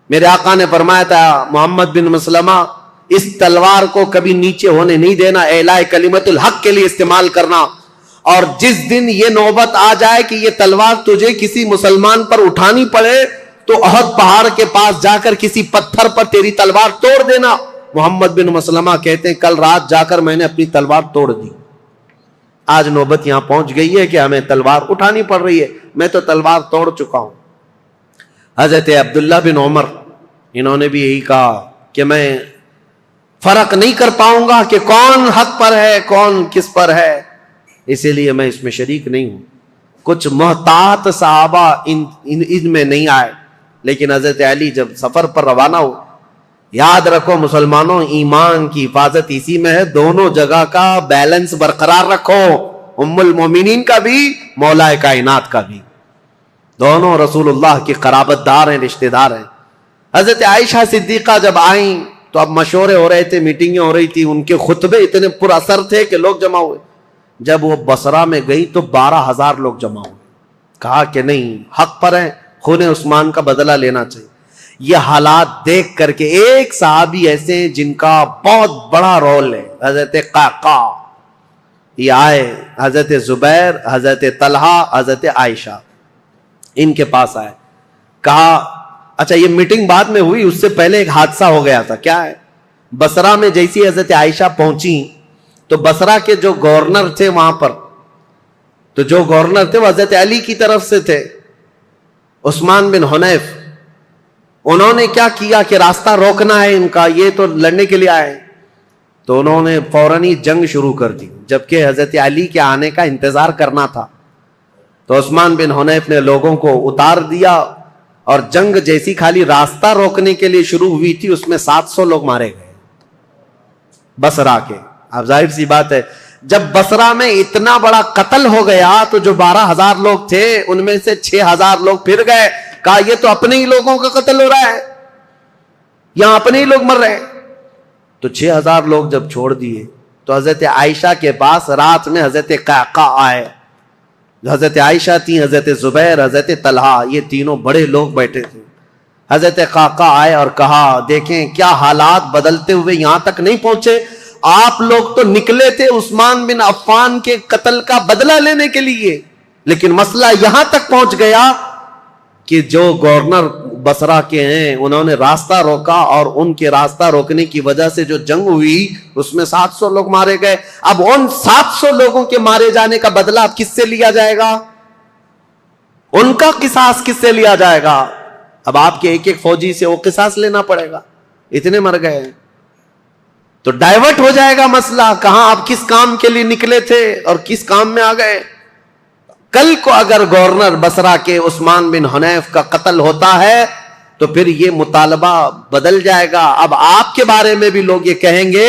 A: میرے آقا نے فرمایا تھا محمد بن مسلمہ اس تلوار کو کبھی نیچے ہونے نہیں دینا, اعلاء کلمت الحق کے لیے استعمال کرنا, اور جس دن یہ نوبت آ جائے کہ یہ تلوار تجھے کسی مسلمان پر اٹھانی پڑے تو احد پہاڑ کے پاس جا کر کسی پتھر پر تیری تلوار توڑ دینا. محمد بن مسلمہ کہتے ہیں کل رات جا کر میں نے اپنی تلوار توڑ دی. آج نوبت یہاں پہنچ گئی ہے کہ ہمیں تلوار اٹھانی پڑ رہی ہے, میں تو تلوار توڑ چکا ہوں. حضرت عبداللہ بن عمر, انہوں نے بھی یہی کہا کہ میں فرق نہیں کر پاؤں گا کہ کون حق پر ہے کون کس پر ہے, اسی لیے میں اس میں شریک نہیں ہوں. کچھ محتاط صحابہ ان میں نہیں آئے, لیکن حضرت علی جب سفر پر روانہ ہو, یاد رکھو مسلمانوں ایمان کی حفاظت اسی میں ہے, دونوں جگہ کا بیلنس برقرار رکھو, ام المومنین کا بھی مولا کائنات کا بھی, دونوں رسول اللہ کی قرابت دار ہیں, رشتہ دار ہیں. حضرت عائشہ صدیقہ جب آئیں تو اب مشورے ہو رہے تھے, میٹنگیں ہو رہی تھی, ان کے خطبے اتنے پر اثر تھے کہ لوگ جمع ہوئے. جب وہ بصرہ میں گئی تو 12,000 لوگ جمع ہوئے. کہا کہ نہیں حق پر ہیں, خون عثمان کا بدلہ لینا چاہیے. یہ حالات دیکھ کر کے ایک صحابی ایسے ہیں جن کا بہت بڑا رول ہے, حضرت قعقاع, یہ آئے, حضرت زبیر, حضرت طلحہ, حضرت عائشہ ان کے پاس آئے. کہا اچھا یہ میٹنگ بعد میں ہوئی, اس سے پہلے ایک حادثہ ہو گیا تھا. کیا ہے؟ بصرہ میں جیسی حضرت عائشہ پہنچی تو بصرہ کے جو گورنر تھے وہاں پر, تو جو گورنر تھے وہ حضرت علی کی طرف سے تھے, عثمان بن حنیف. انہوں نے کیا کیا کہ راستہ روکنا ہے ان کا, یہ تو لڑنے کے لیے آئے, تو انہوں نے فوراً ہی جنگ شروع کر دی, جبکہ حضرت علی کے آنے کا انتظار کرنا تھا. تو عثمان بن حنیف نے لوگوں کو اتار دیا, اور جنگ جیسی خالی راستہ روکنے کے لیے شروع ہوئی تھی اس میں 700 لوگ مارے گئے بصرہ کے. اب ظاہر سی بات ہے جب بصرہ میں اتنا بڑا قتل ہو گیا تو جو 12,000 لوگ تھے ان میں سے 6,000 لوگ پھر گئے. کہا یہ تو اپنے ہی لوگوں کا قتل ہو رہا ہے, یہاں اپنے ہی لوگ مر رہے. تو 6,000 لوگ جب چھوڑ دیے تو حضرت عائشہ کے پاس رات میں حضرت قعقاع آئے. حضرت عائشہ تھی, حضرت زبیر, حضرت طلحہ, یہ تینوں بڑے لوگ بیٹھے تھے. حضرت قعقاع آئے اور کہا دیکھیں کیا حالات بدلتے ہوئے یہاں تک نہیں پہنچے, آپ لوگ تو نکلے تھے عثمان بن عفان کے قتل کا بدلہ لینے کے لیے, لیکن مسئلہ یہاں تک پہنچ گیا کہ جو گورنر بصرہ کے ہیں انہوں نے راستہ روکا, اور ان کے راستہ روکنے کی وجہ سے جو جنگ ہوئی اس میں 700 لوگ مارے گئے. اب ان 700 لوگوں کے مارے جانے کا بدلہ اب کس سے لیا جائے گا, ان کا قصاص کس سے لیا جائے گا؟ اب آپ کے ایک ایک فوجی سے وہ قصاص لینا پڑے گا, اتنے مر گئے. تو ڈائیورٹ ہو جائے گا مسئلہ, کہاں آپ کس کام کے لیے نکلے تھے اور کس کام میں آ گئے. کل کو اگر گورنر بصرہ کے عثمان بن حنیف کا قتل ہوتا ہے تو پھر یہ مطالبہ بدل جائے گا. اب آپ کے بارے میں بھی لوگ یہ کہیں گے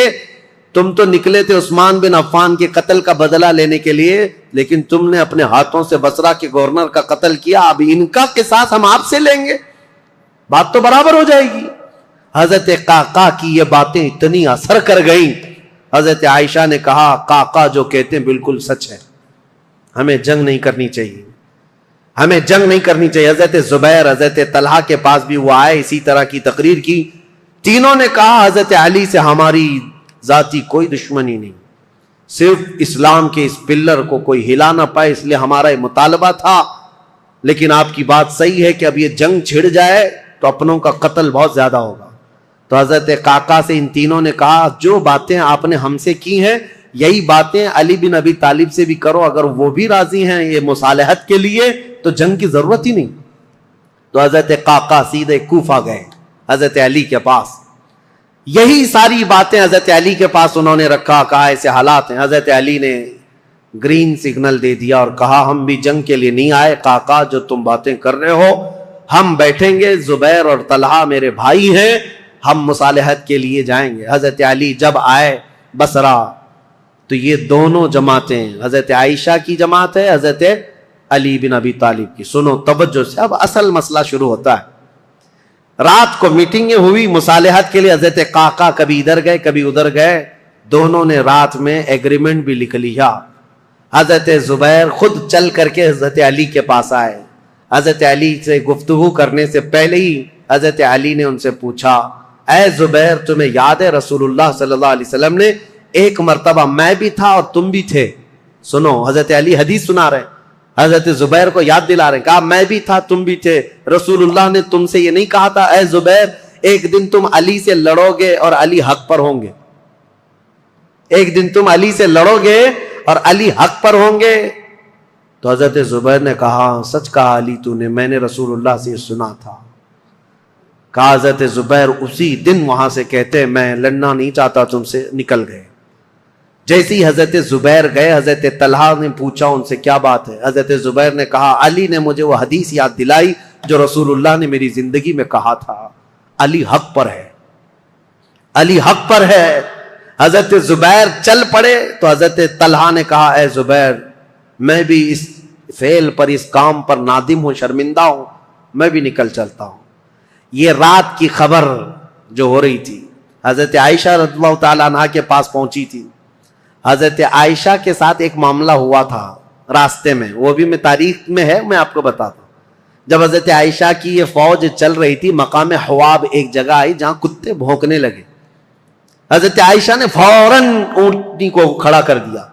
A: تم تو نکلے تھے عثمان بن عفان کے قتل کا بدلہ لینے کے لیے، لیکن تم نے اپنے ہاتھوں سے بصرہ کے گورنر کا قتل کیا، اب ان کا قصاص ہم آپ سے لیں گے، بات تو برابر ہو جائے گی۔ حضرت قعقاع کی یہ باتیں اتنی اثر کر گئیں، حضرت عائشہ نے کہا قعقاع جو کہتے ہیں بالکل سچ ہے، ہمیں جنگ نہیں کرنی چاہیے، ہمیں جنگ نہیں کرنی چاہیے۔ حضرت زبیر حضرت طلحہ کے پاس بھی وہ آئے، اسی طرح کی تقریر کی، تینوں نے کہا حضرت علی سے ہماری ذاتی کوئی دشمنی نہیں، صرف اسلام کے اس پلر کو کوئی ہلا نہ پائے اس لیے ہمارا یہ مطالبہ تھا، لیکن آپ کی بات صحیح ہے کہ اب یہ جنگ چھڑ جائے تو اپنوں کا قتل بہت زیادہ ہوگا۔ تو حضرت قعقاع سے ان تینوں نے کہا جو باتیں آپ نے ہم سے کی ہیں یہی باتیں علی بن ابی طالب سے بھی کرو، اگر وہ بھی راضی ہیں یہ مصالحت کے لیے تو جنگ کی ضرورت ہی نہیں۔ تو حضرت قعقاع سیدھے کوفہ گئے حضرت علی کے پاس، یہی ساری باتیں حضرت علی کے پاس انہوں نے رکھا، کہا ایسے حالات ہیں۔ حضرت علی نے گرین سگنل دے دیا اور کہا ہم بھی جنگ کے لیے نہیں آئے قعقاع، جو تم باتیں کر رہے ہو ہم بیٹھیں گے، زبیر اور طلحہ میرے بھائی ہیں، ہم مصالحت کے لیے جائیں گے۔ حضرت علی جب آئے بصرہ تو یہ دونوں جماعتیں، حضرت عائشہ کی جماعت ہے، حضرت علی بن ابی طالب کی، سنو توجہ سے، اب اصل مسئلہ شروع ہوتا ہے۔ رات کو میٹنگیں ہوئی مصالحت کے لیے، حضرت قعقاع کبھی ادھر گئے کبھی ادھر گئے، دونوں نے رات میں ایگریمنٹ بھی لکھ لیا۔ حضرت زبیر خود چل کر کے حضرت علی کے پاس آئے، حضرت علی سے گفتگو کرنے سے پہلے ہی حضرت علی نے ان سے پوچھا اے زبیر تمہیں یاد ہے رسول اللہ صلی اللہ علیہ وسلم نے ایک مرتبہ میں بھی تھا اور تم بھی تھے، سنو حضرت علی حدیث سنا رہے ہیں، حضرت زبیر کو یاد دلا رہے ہیں، کہا میں بھی تھا تم بھی تھے، رسول اللہ نے تم سے یہ نہیں کہا تھا اے زبیر ایک دن تم علی سے لڑو گے اور علی حق پر ہوں گے، ایک دن تم علی سے لڑو گے اور علی حق پر ہوں گے؟ تو حضرت زبیر نے کہا سچ کہا علی تو نے، میں نے رسول اللہ سے سنا تھا۔ کہا حضرت زبیر اسی دن وہاں سے کہتے میں لڑنا نہیں چاہتا تم سے، نکل گئے۔ جیسے ہی حضرت زبیر گئے حضرت طلحہ نے پوچھا ان سے کیا بات ہے، حضرت زبیر نے کہا علی نے مجھے وہ حدیث یاد دلائی جو رسول اللہ نے میری زندگی میں کہا تھا، علی حق پر ہے، علی حق پر ہے۔ حضرت زبیر چل پڑے تو حضرت طلحہ نے کہا اے زبیر میں بھی اس فعل پر اس کام پر نادم ہوں، شرمندہ ہوں، میں بھی نکل چلتا ہوں۔ یہ رات کی خبر جو ہو رہی تھی حضرت عائشہ رضی اللہ تعالیٰ عنہا کے پاس پہنچی تھی۔ حضرت عائشہ کے ساتھ ایک معاملہ ہوا تھا راستے میں، وہ بھی میں تاریخ میں ہے میں آپ کو بتاتا ہوں۔ جب حضرت عائشہ کی یہ فوج چل رہی تھی مقام حواب ایک جگہ آئی جہاں کتے بھونکنے لگے، حضرت عائشہ نے فوراً اونٹنی کو کھڑا کر دیا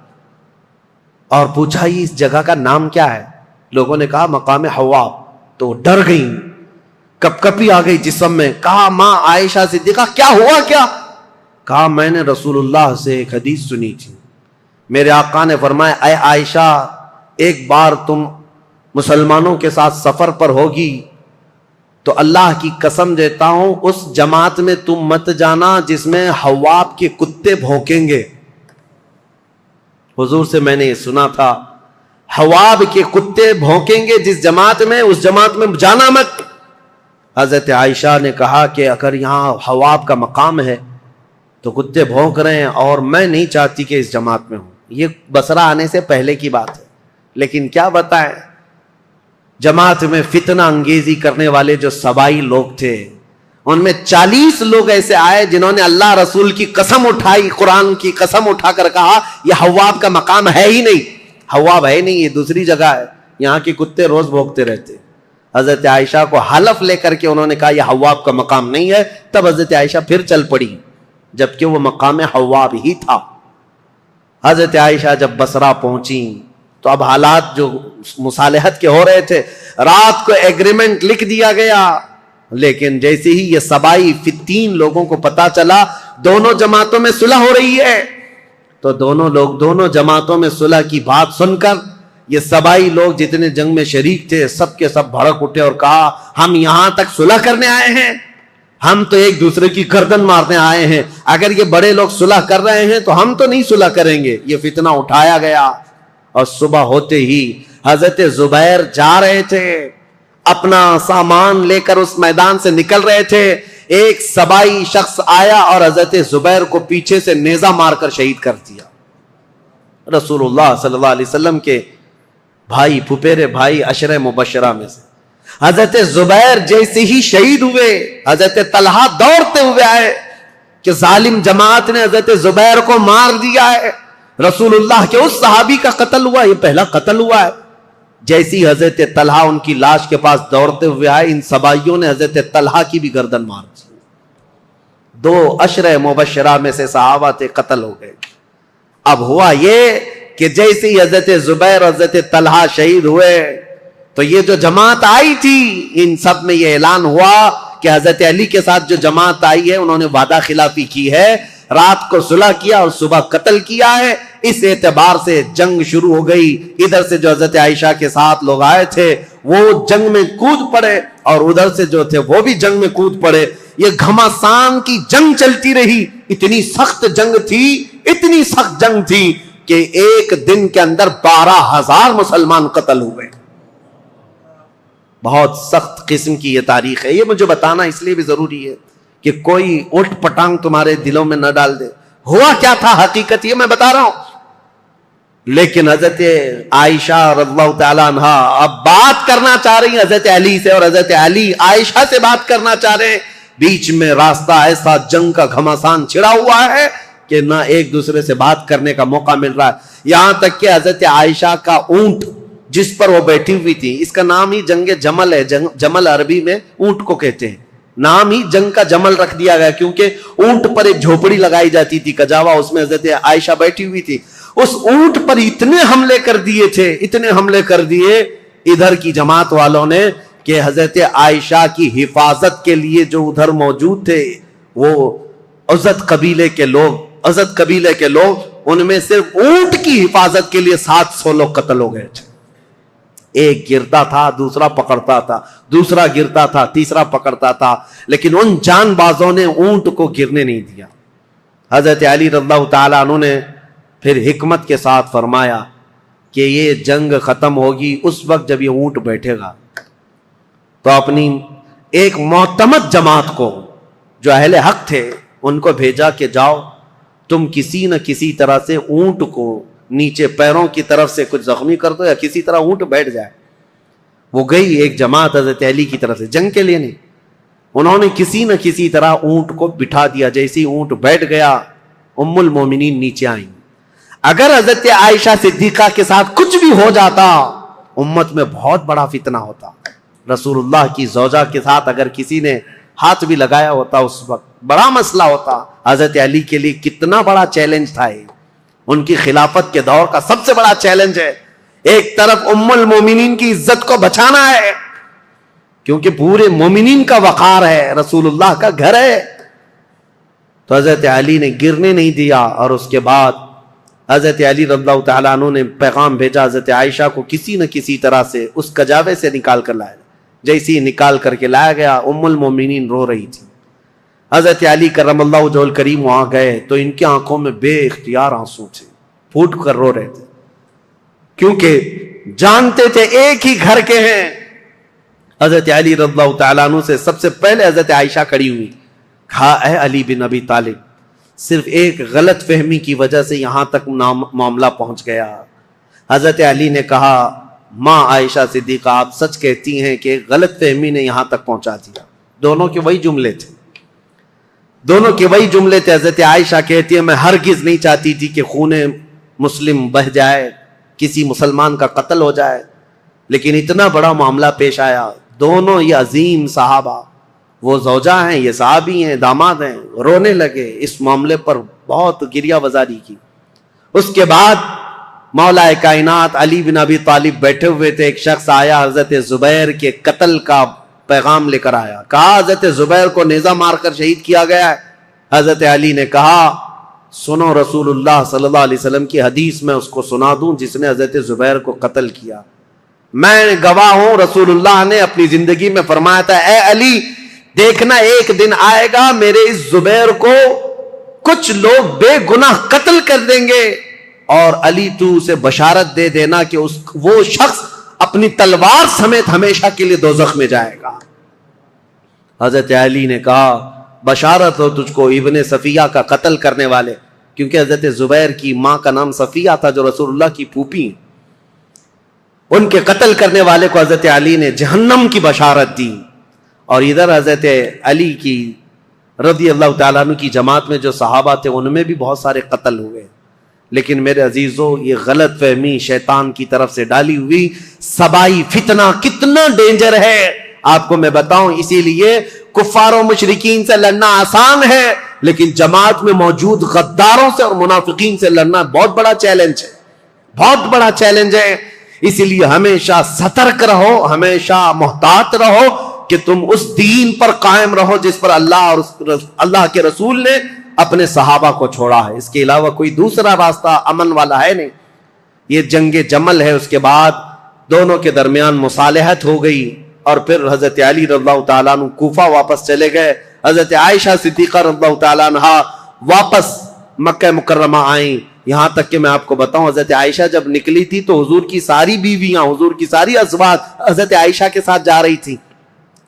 A: اور پوچھا یہ اس جگہ کا نام کیا ہے؟ لوگوں نے کہا مقام حواب، تو ڈر گئی، کپ کپی آ گئی جسم میں۔ کہا ماں عائشہ صدیقہ کیا ہوا کیا؟ کہا میں نے رسول اللہ سے ایک حدیث سنی تھی، میرے آقا نے فرمایا اے عائشہ ایک بار تم مسلمانوں کے ساتھ سفر پر ہوگی تو اللہ کی قسم دیتا ہوں اس جماعت میں تم مت جانا جس میں حواب کے کتے بھونکیں گے۔ حضور سے میں نے یہ سنا تھا حواب کے کتے بھونکیں گے جس جماعت میں، اس جماعت میں جانا مت۔ حضرت عائشہ نے کہا کہ اگر یہاں حواب کا مقام ہے تو کتے بھونک رہے ہیں اور میں نہیں چاہتی کہ اس جماعت میں ہوں۔ یہ بصرہ آنے سے پہلے کی بات ہے، لیکن کیا بتائیں جماعت میں فتنہ انگیزی کرنے والے جو سبائی لوگ تھے ان میں 40 لوگ ایسے آئے جنہوں نے اللہ رسول کی قسم اٹھائی، قرآن کی قسم اٹھا کر کہا یہ حواب کا مقام ہے ہی نہیں، حواب ہے نہیں، یہ دوسری جگہ ہے، یہاں کے کتے روز بھونکتے رہتے۔ حضرت عائشہ کو حلف لے کر کے انہوں نے کہا یہ حواب کا مقام نہیں ہے، تب حضرت عائشہ پھر چل پڑی جبکہ وہ مقام حواب ہی تھا۔ حضرت عائشہ جب بصرہ پہنچی تو اب حالات جو مصالحت کے ہو رہے تھے، رات کو ایگریمنٹ لکھ دیا گیا، لیکن جیسے ہی یہ سبائی 3 لوگوں کو پتا چلا دونوں جماعتوں میں صلح ہو رہی ہے تو دونوں جماعتوں میں صلح کی بات سن کر یہ سبائی لوگ جتنے جنگ میں شریک تھے سب کے سب بھڑک اٹھے اور کہا ہم یہاں تک صلح کرنے آئے ہیں، ہم تو ایک دوسرے کی گردن مارنے آئے ہیں، اگر یہ بڑے لوگ صلح کر رہے ہیں تو ہم تو نہیں صلح کریں گے۔ یہ فتنہ اٹھایا گیا اور صبح ہوتے ہی حضرت زبیر جا رہے تھے، اپنا سامان لے کر اس میدان سے نکل رہے تھے، ایک سبائی شخص آیا اور حضرت زبیر کو پیچھے سے نیزہ مار کر شہید کر دیا. رسول اللہ صلی اللہ علیہ وسلم کے بھائی, پھپھیرے بھائی, عشرہ مبشرہ میں سے حضرت زبیر جیسے ہی شہید ہوئے, حضرت طلحہ دوڑتے ہوئے آئے کہ ظالم جماعت نے حضرت زبیر کو مار دیا ہے, رسول اللہ کے اس صحابی کا قتل ہوا, یہ پہلا قتل ہوا ہے. جیسی حضرت طلحہ ان کی لاش کے پاس دوڑتے ہوئے آئے, ان سبائیوں نے حضرت طلحہ کی بھی گردن مار دی. 2 عشرہ مبشرہ میں سے صحابہ تھے, قتل ہو گئے. اب ہوا یہ کہ جیسے ہی حضرت زبیر حضرت طلحہ شہید ہوئے تو یہ جو جماعت آئی تھی ان سب میں یہ اعلان ہوا کہ حضرت علی کے ساتھ جو جماعت آئی ہے انہوں نے وعدہ خلافی کی ہے, رات کو صلح کیا اور صبح قتل کیا ہے. اس اعتبار سے جنگ شروع ہو گئی. ادھر سے جو حضرت عائشہ کے ساتھ لوگ آئے تھے وہ جنگ میں کود پڑے اور ادھر سے جو تھے وہ بھی جنگ میں کود پڑے. یہ گھمسان کی جنگ چلتی رہی. اتنی سخت جنگ تھی, اتنی سخت جنگ تھی کہ ایک دن کے اندر 12,000 مسلمان قتل ہوئے. بہت سخت قسم کی یہ تاریخ ہے. یہ مجھے بتانا اس لیے بھی ضروری ہے کہ کوئی اٹھ پٹانگ تمہارے دلوں میں نہ ڈال دے. ہوا کیا تھا حقیقت یہ میں بتا رہا ہوں. لیکن حضرت عائشہ رضی اللہ تعالیٰ عنہا اب بات کرنا چاہ رہی ہیں حضرت علی سے, اور حضرت علی عائشہ سے بات کرنا چاہ رہے ہیں. بیچ میں راستہ ایسا جنگ کا گھمسان چھڑا ہوا ہے کہ نہ ایک دوسرے سے بات کرنے کا موقع مل رہا ہے. یہاں تک کہ حضرت عائشہ کا اونٹ جس پر وہ بیٹھی ہوئی تھی, اس کا نام ہی جنگ جمل ہے. جمل عربی میں اونٹ کو کہتے ہیں. نام ہی جنگ کا جمل رکھ دیا گیا کیونکہ اونٹ پر ایک جھوپڑی لگائی جاتی تھی کجاوا, اس میں حضرت عائشہ بیٹھی ہوئی تھی. اس اونٹ پر اتنے حملے کر دیے تھے, اتنے حملے کر دیے ادھر کی جماعت والوں نے کہ حضرت عائشہ کی حفاظت کے لیے جو ادھر موجود تھے وہ عزت قبیلے کے لوگ, ان میں صرف اونٹ کی حفاظت کے لیے 700 لوگ قتل ہو گئے تھے. ایک گرتا تھا, دوسرا پکڑتا تھا, دوسرا گرتا تھا, تیسرا پکڑتا تھا, لیکن ان جان بازوں نے اونٹ کو گرنے نہیں دیا. حضرت علی رضی اللہ تعالیٰ عنہ نے پھر حکمت کے ساتھ فرمایا کہ یہ جنگ ختم ہوگی اس وقت جب یہ اونٹ بیٹھے گا. تو اپنی ایک معتمد جماعت کو جو اہل حق تھے ان کو بھیجا کہ جاؤ تم کسی نہ کسی طرح سے اونٹ کو نیچے پیروں کی طرف سے کچھ زخمی کر دو یا کسی طرح اونٹ بیٹھ جائے. وہ گئی ایک جماعت حضرت علی کی طرف سے, جنگ کے لیے نہیں. انہوں نے کسی نہ کسی طرح اونٹ کو بٹھا دیا. جیسے ہی اونٹ بیٹھ گیا ام المومنین نیچے آئیں. اگر حضرت عائشہ صدیقہ کے ساتھ کچھ بھی ہو جاتا امت میں بہت بڑا فتنہ ہوتا. رسول اللہ کی زوجہ کے ساتھ اگر کسی نے ہاتھ بھی لگایا ہوتا اس وقت بڑا مسئلہ ہوتا. حضرت علی کے لیے کتنا بڑا چیلنج تھا یہ, ان کی خلافت کے دور کا سب سے بڑا چیلنج ہے. ایک طرف ام المومنین کی عزت کو بچانا ہے کیونکہ پورے مومنین کا وقار ہے, رسول اللہ کا گھر ہے, تو حضرت علی نے گرنے نہیں دیا. اور اس کے بعد حضرت علی رضی اللہ تعالیٰ عنہ نے پیغام بھیجا حضرت عائشہ کو کسی نہ کسی طرح سے اس کجاوے سے نکال کر لایا. جیسی نکال کر کے لایا گیا ام المومنین رو رہی تھی. حضرت علی کرم اللہ وجہہ الکریم وہاں گئے تو ان کی آنکھوں میں بے اختیار آنسو تھے, پھوٹ کر رو رہے تھے کیونکہ جانتے تھے ایک ہی گھر کے ہیں. حضرت علی رضی اللہ تعالیٰ عنہ سے سب سے پہلے حضرت عائشہ کھڑی ہوئی, کہا اے علی بن ابی طالب, صرف ایک غلط فہمی کی وجہ سے یہاں تک معاملہ پہنچ گیا. حضرت علی نے کہا ماں عائشہ صدیقہ آپ سچ کہتی ہیں کہ غلط فہمی نے یہاں تک پہنچا دیا. دونوں کے وہی جملے تھے. حضرت عائشہ کہتی ہے میں ہرگز نہیں چاہتی تھی کہ خون مسلم بہ جائے, کسی مسلمان کا قتل ہو جائے, لیکن اتنا بڑا معاملہ پیش آیا. دونوں یہ عظیم صحابہ, وہ زوجہ ہیں, یہ صحابی ہیں, داماد ہیں, رونے لگے. اس معاملے پر بہت گریہ وزاری کی. اس کے بعد مولا کائنات علی بن ابی طالب بیٹھے ہوئے تھے. ایک شخص آیا حضرت زبیر کے قتل کا پیغام لے کر آیا. کہا حضرت زبیر کو نیزہ مار کر شہید کیا گیا ہے. حضرت علی نے کہا سنو رسول اللہ صلی اللہ علیہ وسلم کی حدیث میں اس کو سنا دوں جس نے حضرت زبیر کو قتل کیا. میں گواہ ہوں رسول اللہ نے اپنی زندگی میں فرمایا تھا اے علی دیکھنا ایک دن آئے گا میرے اس زبیر کو کچھ لوگ بے گناہ قتل کر دیں گے, اور علی تو اسے بشارت دے دینا کہ وہ شخص اپنی تلوار سمیت ہمیشہ کے لیے دوزخ میں جائے گا. حضرت علی نے کہا بشارت ہو تجھ کو ابن صفیہ کا قتل کرنے والے، کیونکہ حضرت زبیر کی ماں کا نام صفیہ تھا جو رسول اللہ کی پھوپھی ہیں، ان کے قتل کرنے والے کو حضرت علی نے جہنم کی بشارت دی۔ اور ادھر حضرت علی کی رضی اللہ تعالیٰ عنہ کی جماعت میں جو صحابہ تھے ان میں بھی بہت سارے قتل ہوئے۔ لیکن میرے عزیزو، یہ غلط فہمی شیطان کی طرف سے ڈالی ہوئی سبائی فتنہ کتنا ڈینجر ہے آپ کو میں بتاؤں۔ اسی لیے کفار و مشرکین سے لڑنا آسان ہے، لیکن جماعت میں موجود غداروں سے اور منافقین سے لڑنا بہت بڑا چیلنج ہے، بہت بڑا چیلنج ہے۔ اسی لیے ہمیشہ سترک رہو، ہمیشہ محتاط رہو کہ تم اس دین پر قائم رہو جس پر اللہ اور اللہ کے رسول نے اپنے صحابہ کو چھوڑا ہے۔ اس کے علاوہ کوئی دوسرا راستہ امن والا ہے نہیں۔ یہ جنگ جمل ہے، اس کے بعد دونوں کے درمیان مصالحت ہو گئی، اور پھر حضرت علی رضی اللہ تعالیٰ عنہ کوفہ واپس چلے گئے، حضرت عائشہ صدیقہ رضی اللہ تعالیٰ عنہ واپس مکہ مکرمہ آئیں۔ یہاں تک کہ میں آپ کو بتاؤں، حضرت عائشہ جب نکلی تھی تو حضور کی ساری بیویاں، حضور کی ساری ازواج حضرت عائشہ کے ساتھ جا رہی تھی،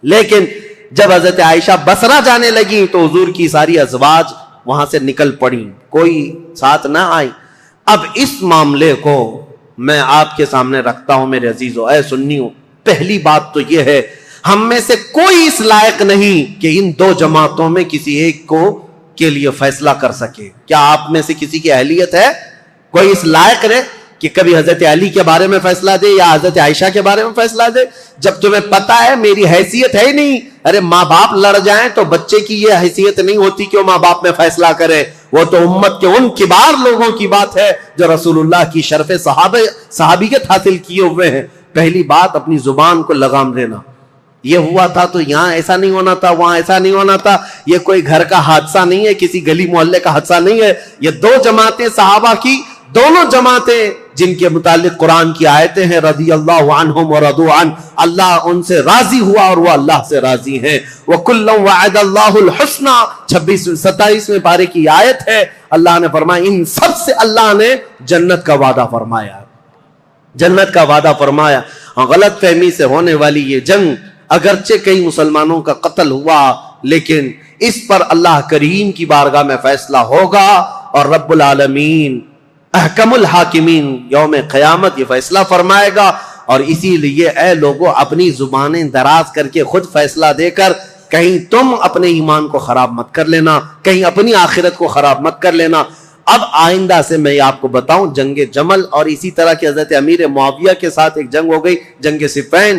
A: لیکن جب حضرت عائشہ بصرہ جانے لگی تو حضور کی ساری ازواج وہاں سے نکل پڑی، کوئی ساتھ نہ آئی۔ اب اس معاملے کو میں آپ کے سامنے رکھتا ہوں میرے عزیزو، اے سنیوں۔ پہلی بات تو یہ ہے، ہم میں سے کوئی اس لائق نہیں کہ ان دو جماعتوں میں کسی ایک کو کے لیے فیصلہ کر سکے۔ کیا آپ میں سے کسی کی اہلیت ہے؟ کوئی اس لائق ہے کہ کبھی حضرت علی کے بارے میں فیصلہ دے یا حضرت عائشہ کے بارے میں فیصلہ دے؟ جب تمہیں پتا ہے میری حیثیت ہے ہی نہیں۔ ارے ماں باپ لڑ جائیں تو بچے کی یہ حیثیت نہیں ہوتی کہ وہ ماں باپ میں فیصلہ کرے، وہ تو امت کے ان کبار لوگوں کی بات ہے جو رسول اللہ کی شرف صحابیت حاصل کیے ہوئے ہیں۔ پہلی بات اپنی زبان کو لگام دینا۔ یہ ہوا تھا تو یہاں ایسا نہیں ہونا تھا، وہاں ایسا نہیں ہونا تھا۔ یہ کوئی گھر کا حادثہ نہیں ہے، کسی گلی محلے کا حادثہ نہیں ہے۔ یہ دو جماعتیں صحابہ کی، دونوں جماعتیں جن کے متعلق قرآن کی آیتیں ہیں، رضی اللہ عنہم ورضوا عنہ، اللہ ان سے راضی ہوا اور وہ اللہ سے راضی ہیں۔ وَكُلًّا وَعَدَ اللَّهُ الْحُسْنَى 27 پارے کی آیت ہے، اللہ نے فرمایا ان سب سے اللہ نے جنت کا وعدہ فرمایا، جنت کا وعدہ فرمایا۔ غلط فہمی سے ہونے والی یہ جنگ، اگرچہ کئی مسلمانوں کا قتل ہوا، لیکن اس پر اللہ کریم کی بارگاہ میں فیصلہ ہوگا، اور رب العالمین احکم الحاکمین یوم قیامت یہ فیصلہ فرمائے گا۔ اور اسی لیے اے لوگوں، اپنی زبانیں دراز کر کے خود فیصلہ دے کر کہیں تم اپنے ایمان کو خراب مت کر لینا، کہیں اپنی آخرت کو خراب مت کر لینا۔ اب آئندہ سے میں آپ کو بتاؤں، جنگ جمل اور اسی طرح کے حضرت امیر معاویہ کے ساتھ ایک جنگ ہو گئی، جنگ صفین۔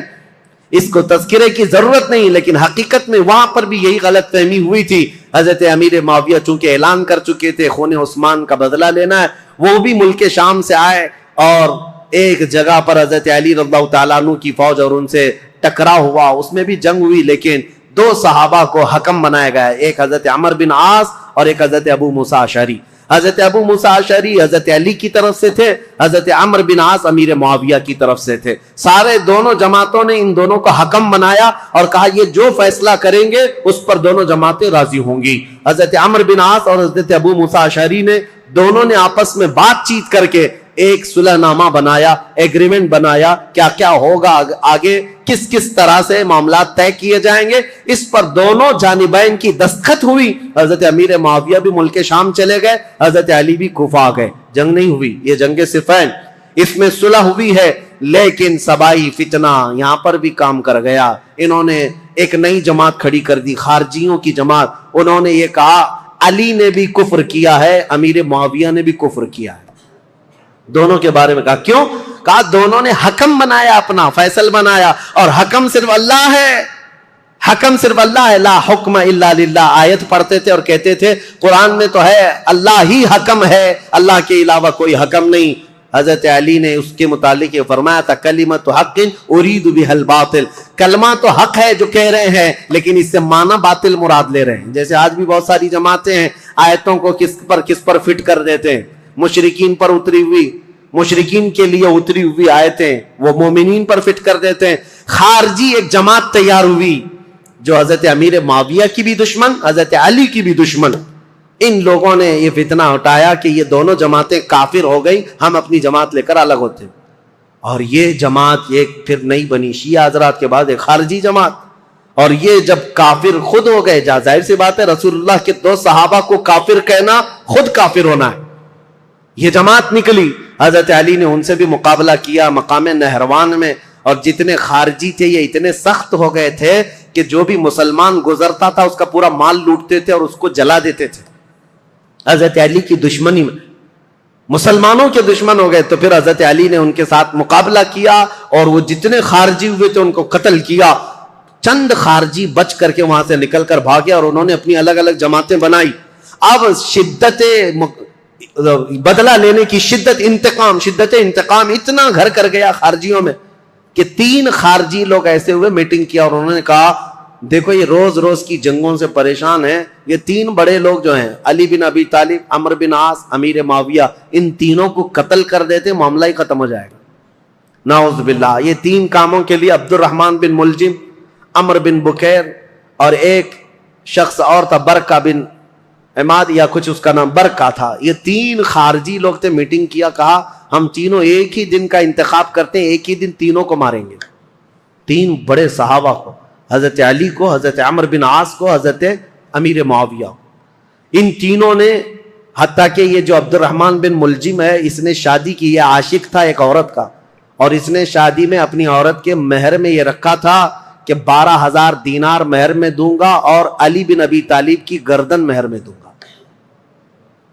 A: اس کو تذکرے کی ضرورت نہیں، لیکن حقیقت میں وہاں پر بھی یہی غلط فہمی ہوئی تھی۔ حضرت امیر معاویہ چونکہ اعلان کر چکے تھے خون عثمان کا بدلہ لینا ہے، وہ بھی ملک شام سے آئے اور ایک جگہ پر حضرت علی رضی اللہ تعالیٰ عنہ کی فوج اور ان سے ٹکرا ہوا، اس میں بھی جنگ ہوئی، لیکن دو صحابہ کو حکم بنایا گیا، ایک حضرت عمر بن عاص اور ایک حضرت ابو موسیٰ اشعری۔ حضرت ابو موسیٰ اشعری حضرت علی کی طرف سے تھے، حضرت عمر بن عاص امیر معاویہ کی طرف سے تھے۔ سارے دونوں جماعتوں نے ان دونوں کو حکم بنایا اور کہا یہ جو فیصلہ کریں گے اس پر دونوں جماعتیں راضی ہوں گی۔ حضرت عمر بن عاص اور حضرت ابو موسیٰ اشعری نے دونوں نے آپس میں بات چیت کر کے ایک صلح نامہ بنایا، ایگریمنٹ بنایا، کیا کیا ہوگا آگے، کس کس طرح سے معاملات طے کیے جائیں گے۔ اس پر دونوں جانبین کی دستخط ہوئی۔ حضرت امیر معاویہ بھی ملک شام چلے گئے، حضرت علی بھی کوفہ آ گئے۔ جنگ نہیں ہوئی، یہ جنگ صفین، اس میں صلح ہوئی ہے، لیکن سبائی فتنہ یہاں پر بھی کام کر گیا۔ انہوں نے ایک نئی جماعت کھڑی کر دی، خارجیوں کی جماعت۔ انہوں نے یہ کہا علی نے بھی کفر کیا ہے، امیر معاویہ نے بھی کفر کیا ہے۔ دونوں کے بارے میں کہا، کیوں؟ کہا دونوں نے حکم بنایا، اپنا فیصل بنایا، اور حکم صرف اللہ ہے، حکم صرف اللہ ہے۔ لا حکم الا للہ آیت پڑھتے تھے اور کہتے تھے قرآن میں تو ہے اللہ ہی حکم ہے، اللہ کے علاوہ کوئی حکم نہیں۔ حضرت علی نے اس کے متعلق یہ فرمایا تھا، کلمۃ حق ارید بہ الباطل، کلمہ تو حق ہے جو کہہ رہے ہیں، لیکن اس سے معنی باطل مراد لے رہے ہیں۔ جیسے آج بھی بہت ساری جماعتیں ہیں، آیتوں کو کس پر فٹ کر دیتے ہیں، مشرکین پر اتری ہوئی، مشرکین کے لیے اتری ہوئی آیتیں وہ مومنین پر فٹ کر دیتے ہیں۔ خارجی ایک جماعت تیار ہوئی جو حضرت امیر معاویہ کی بھی دشمن، حضرت علی کی بھی دشمن۔ ان لوگوں نے یہ فتنہ اٹھایا کہ یہ دونوں جماعتیں کافر ہو گئی، ہم اپنی جماعت لے کر الگ ہوتے ہیں۔ اور یہ جماعت ایک پھر نہیں بنی، شیعہ حضرات کے بعد ایک خارجی جماعت، اور یہ جب کافر خود ہو گئے، ظاہر سی بات ہے رسول اللہ کے 2 صحابہ کو کافر کہنا خود کافر ہونا ہے. یہ جماعت نکلی، حضرت علی نے ان سے بھی مقابلہ کیا مقام نہروان میں، اور جتنے خارجی تھے یہ اتنے سخت ہو گئے تھے کہ جو بھی مسلمان گزرتا تھا اس کا پورا مال لوٹتے تھے اور اس کو جلا دیتے تھے. حضرت علی کی دشمنی میں مسلمانوں کے دشمن ہو گئے، تو پھر حضرت علی نے ان کے ساتھ مقابلہ کیا اور وہ جتنے خارجی ہوئے تھے ان کو قتل کیا. چند خارجی بچ کر کے وہاں سے نکل کر بھاگے اور انہوں نے اپنی الگ الگ جماعتیں بنائی. اب شدت بدلہ لینے کی شدت انتقام اتنا گھر کر گیا خارجیوں میں کہ 3 خارجی لوگ ایسے ہوئے میٹنگ کیا اور انہوں نے کہا دیکھو یہ روز روز کی جنگوں سے پریشان ہیں، یہ 3 بڑے لوگ جو ہیں علی بن ابی طالب، عمرو بن عاص، امیر معاویہ، ان تینوں کو قتل کر دیتے معاملہ ہی ختم ہو جائے گا. نعوذ باللہ. یہ 3 کاموں کے لیے عبد الرحمن بن ملجم، عمرو بن بکیر اور ایک شخص اور تھا برکہ بن عماد یا کچھ اس کا نام برکہ تھا. یہ 3 خارجی لوگ تھے، میٹنگ کیا، کہا ہم تینوں ایک ہی دن کا انتخاب کرتے ہیں، ایک ہی دن تینوں کو ماریں گے. 3 بڑے صحابہ کو، حضرت علی کو، حضرت عمرو بن عاص کو، حضرت امیر معاویہ. ان تینوں نے، حتیٰ کہ یہ جو عبد الرحمن بن ملجم ہے اس نے شادی کی، یہ عاشق تھا ایک عورت کا، اور اس نے شادی میں اپنی عورت کے مہر میں یہ رکھا تھا کہ 12,000 دینار مہر میں دوں گا اور علی بن ابی طالب کی گردن مہر میں دوں گا.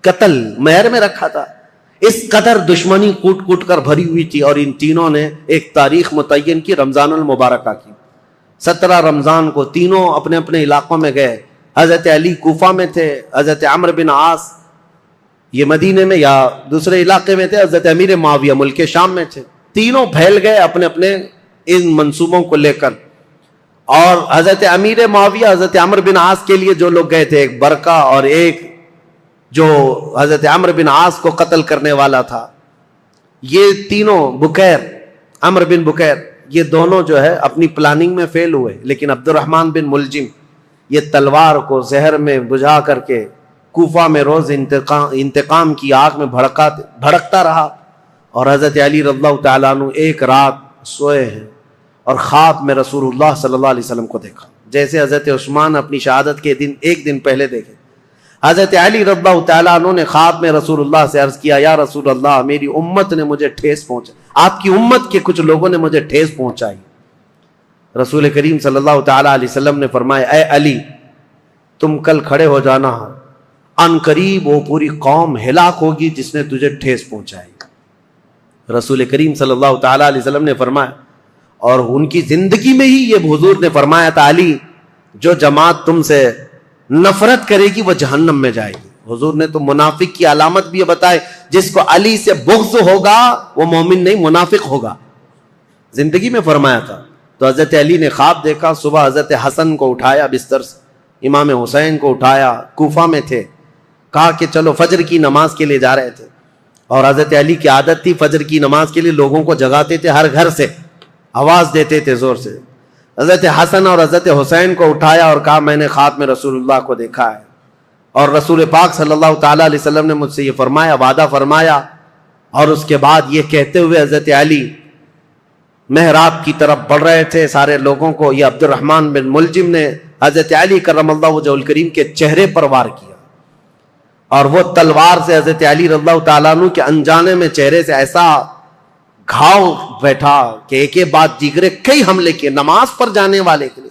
A: قتل مہر میں رکھا تھا. اس قدر دشمنی کوٹ کوٹ کر بھری ہوئی تھی. اور ان تینوں نے ایک تاریخ متعین کی، رمضان المبارکہ کی. 17 رمضان کو تینوں اپنے اپنے علاقوں میں گئے. حضرت علی کوفہ میں تھے، حضرت عمرو بن عاص یہ مدینے میں یا دوسرے علاقے میں تھے، حضرت امیر معاویہ ملک شام میں تھے. تینوں پھیل گئے اپنے اپنے ان منصوبوں کو لے کر. اور حضرت امیر معاویہ، حضرت عمرو بن عاص کے لیے جو لوگ گئے تھے، ایک برکہ اور ایک جو حضرت عمرو بن عاص کو قتل کرنے والا تھا، یہ تینوں بکیر، عمرو بن بکیر، یہ دونوں جو ہے اپنی پلاننگ میں فیل ہوئے. لیکن عبد الرحمن بن ملجم یہ تلوار کو زہر میں بجھا کر کے کوفہ میں روز انتقام کی آگ میں بھڑکتا رہا. اور حضرت علی رضی اللہ تعالیٰ عنہ ایک رات سوئے ہیں اور خواب میں رسول اللہ صلی اللہ علیہ وسلم کو دیکھا، جیسے حضرت عثمان اپنی شہادت کے دن ایک دن پہلے دیکھے. حضرت علی رضی اللہ تعالیٰ عنہ نے خواب میں رسول اللہ سے عرض کیا، یا رسول اللہ میری امت نے مجھے ٹھیس پہنچائی، آپ کی امت کے کچھ لوگوں نے مجھے ٹھیس پہنچائی. رسول کریم صلی اللہ تعالیٰ علیہ وسلم نے فرمایا، اے علی تم کل کھڑے ہو جانا، ان قریب وہ پوری قوم ہلاک ہوگی جس نے تجھے ٹھیس پہنچائی. رسول کریم صلی اللہ تعالیٰ علیہ وسلم نے فرمایا، اور ان کی زندگی میں ہی یہ حضور نے فرمایا تھا، علی جو جماعت تم سے نفرت کرے گی وہ جہنم میں جائے گی. حضور نے تو منافق کی علامت بھی بتائے، جس کو علی سے بغض ہوگا وہ مومن نہیں منافق ہوگا، زندگی میں فرمایا تھا. تو حضرت علی نے خواب دیکھا، صبح حضرت حسن کو اٹھایا بستر سے، امام حسین کو اٹھایا، کوفہ میں تھے، کہا کہ چلو فجر کی نماز کے لیے جا رہے تھے. اور حضرت علی کی عادت تھی فجر کی نماز کے لیے لوگوں کو جگاتے تھے، ہر گھر سے آواز دیتے تھے زور سے. حضرت حسن اور حضرت حسین کو اٹھایا اور کہا میں نے خواب میں رسول اللہ کو دیکھا ہے، اور رسول پاک صلی اللہ تعالیٰ علیہ وسلم نے مجھ سے یہ فرمایا، وعدہ فرمایا. اور اس کے بعد یہ کہتے ہوئے حضرت علی محراب کی طرف بڑھ رہے تھے سارے لوگوں کو. یہ عبد الرحمن بن ملجم نے حضرت علی کرم اللہ وجہہ الکریم کے چہرے پر وار کیا، اور وہ تلوار سے حضرت علی رضی اللہ تعالیٰ عنہ کے انجانے میں چہرے سے ایسا گھاؤ بیٹھا کہ ایک ایک بات دیگرے کئی حملے کیے نماز پر جانے والے کے لیے.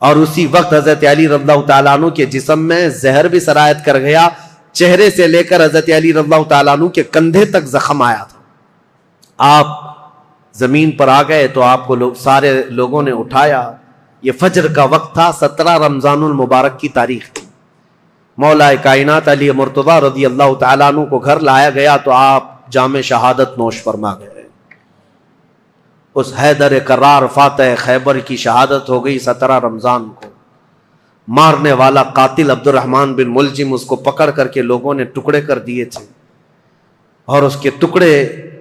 A: اور اسی وقت حضرت علی رضی اللہ تعالیٰ عنہ کے جسم میں زہر بھی سرایت کر گیا، چہرے سے لے کر حضرت علی رضی اللہ تعالیٰ عنہ کے کندھے تک زخم آیا تھا. آپ زمین پر آ گئے تو آپ کو سارے لوگوں نے اٹھایا. یہ فجر کا وقت تھا، 17 رمضان المبارک کی تاریخ تھی. مولا کائنات علی مرتضیٰ رضی اللہ تعالیٰ عنہ کو گھر لایا گیا تو آپ جام شہادت نوش فرما گئے. اس حیدر کرار فاتح خیبر کی شہادت ہو گئی 17 رمضان کو. مارنے والا قاتل عبد الرحمن بن ملجم، اس کو پکڑ کر کے لوگوں نے ٹکڑے کر دیے تھے اور اس کے ٹکڑے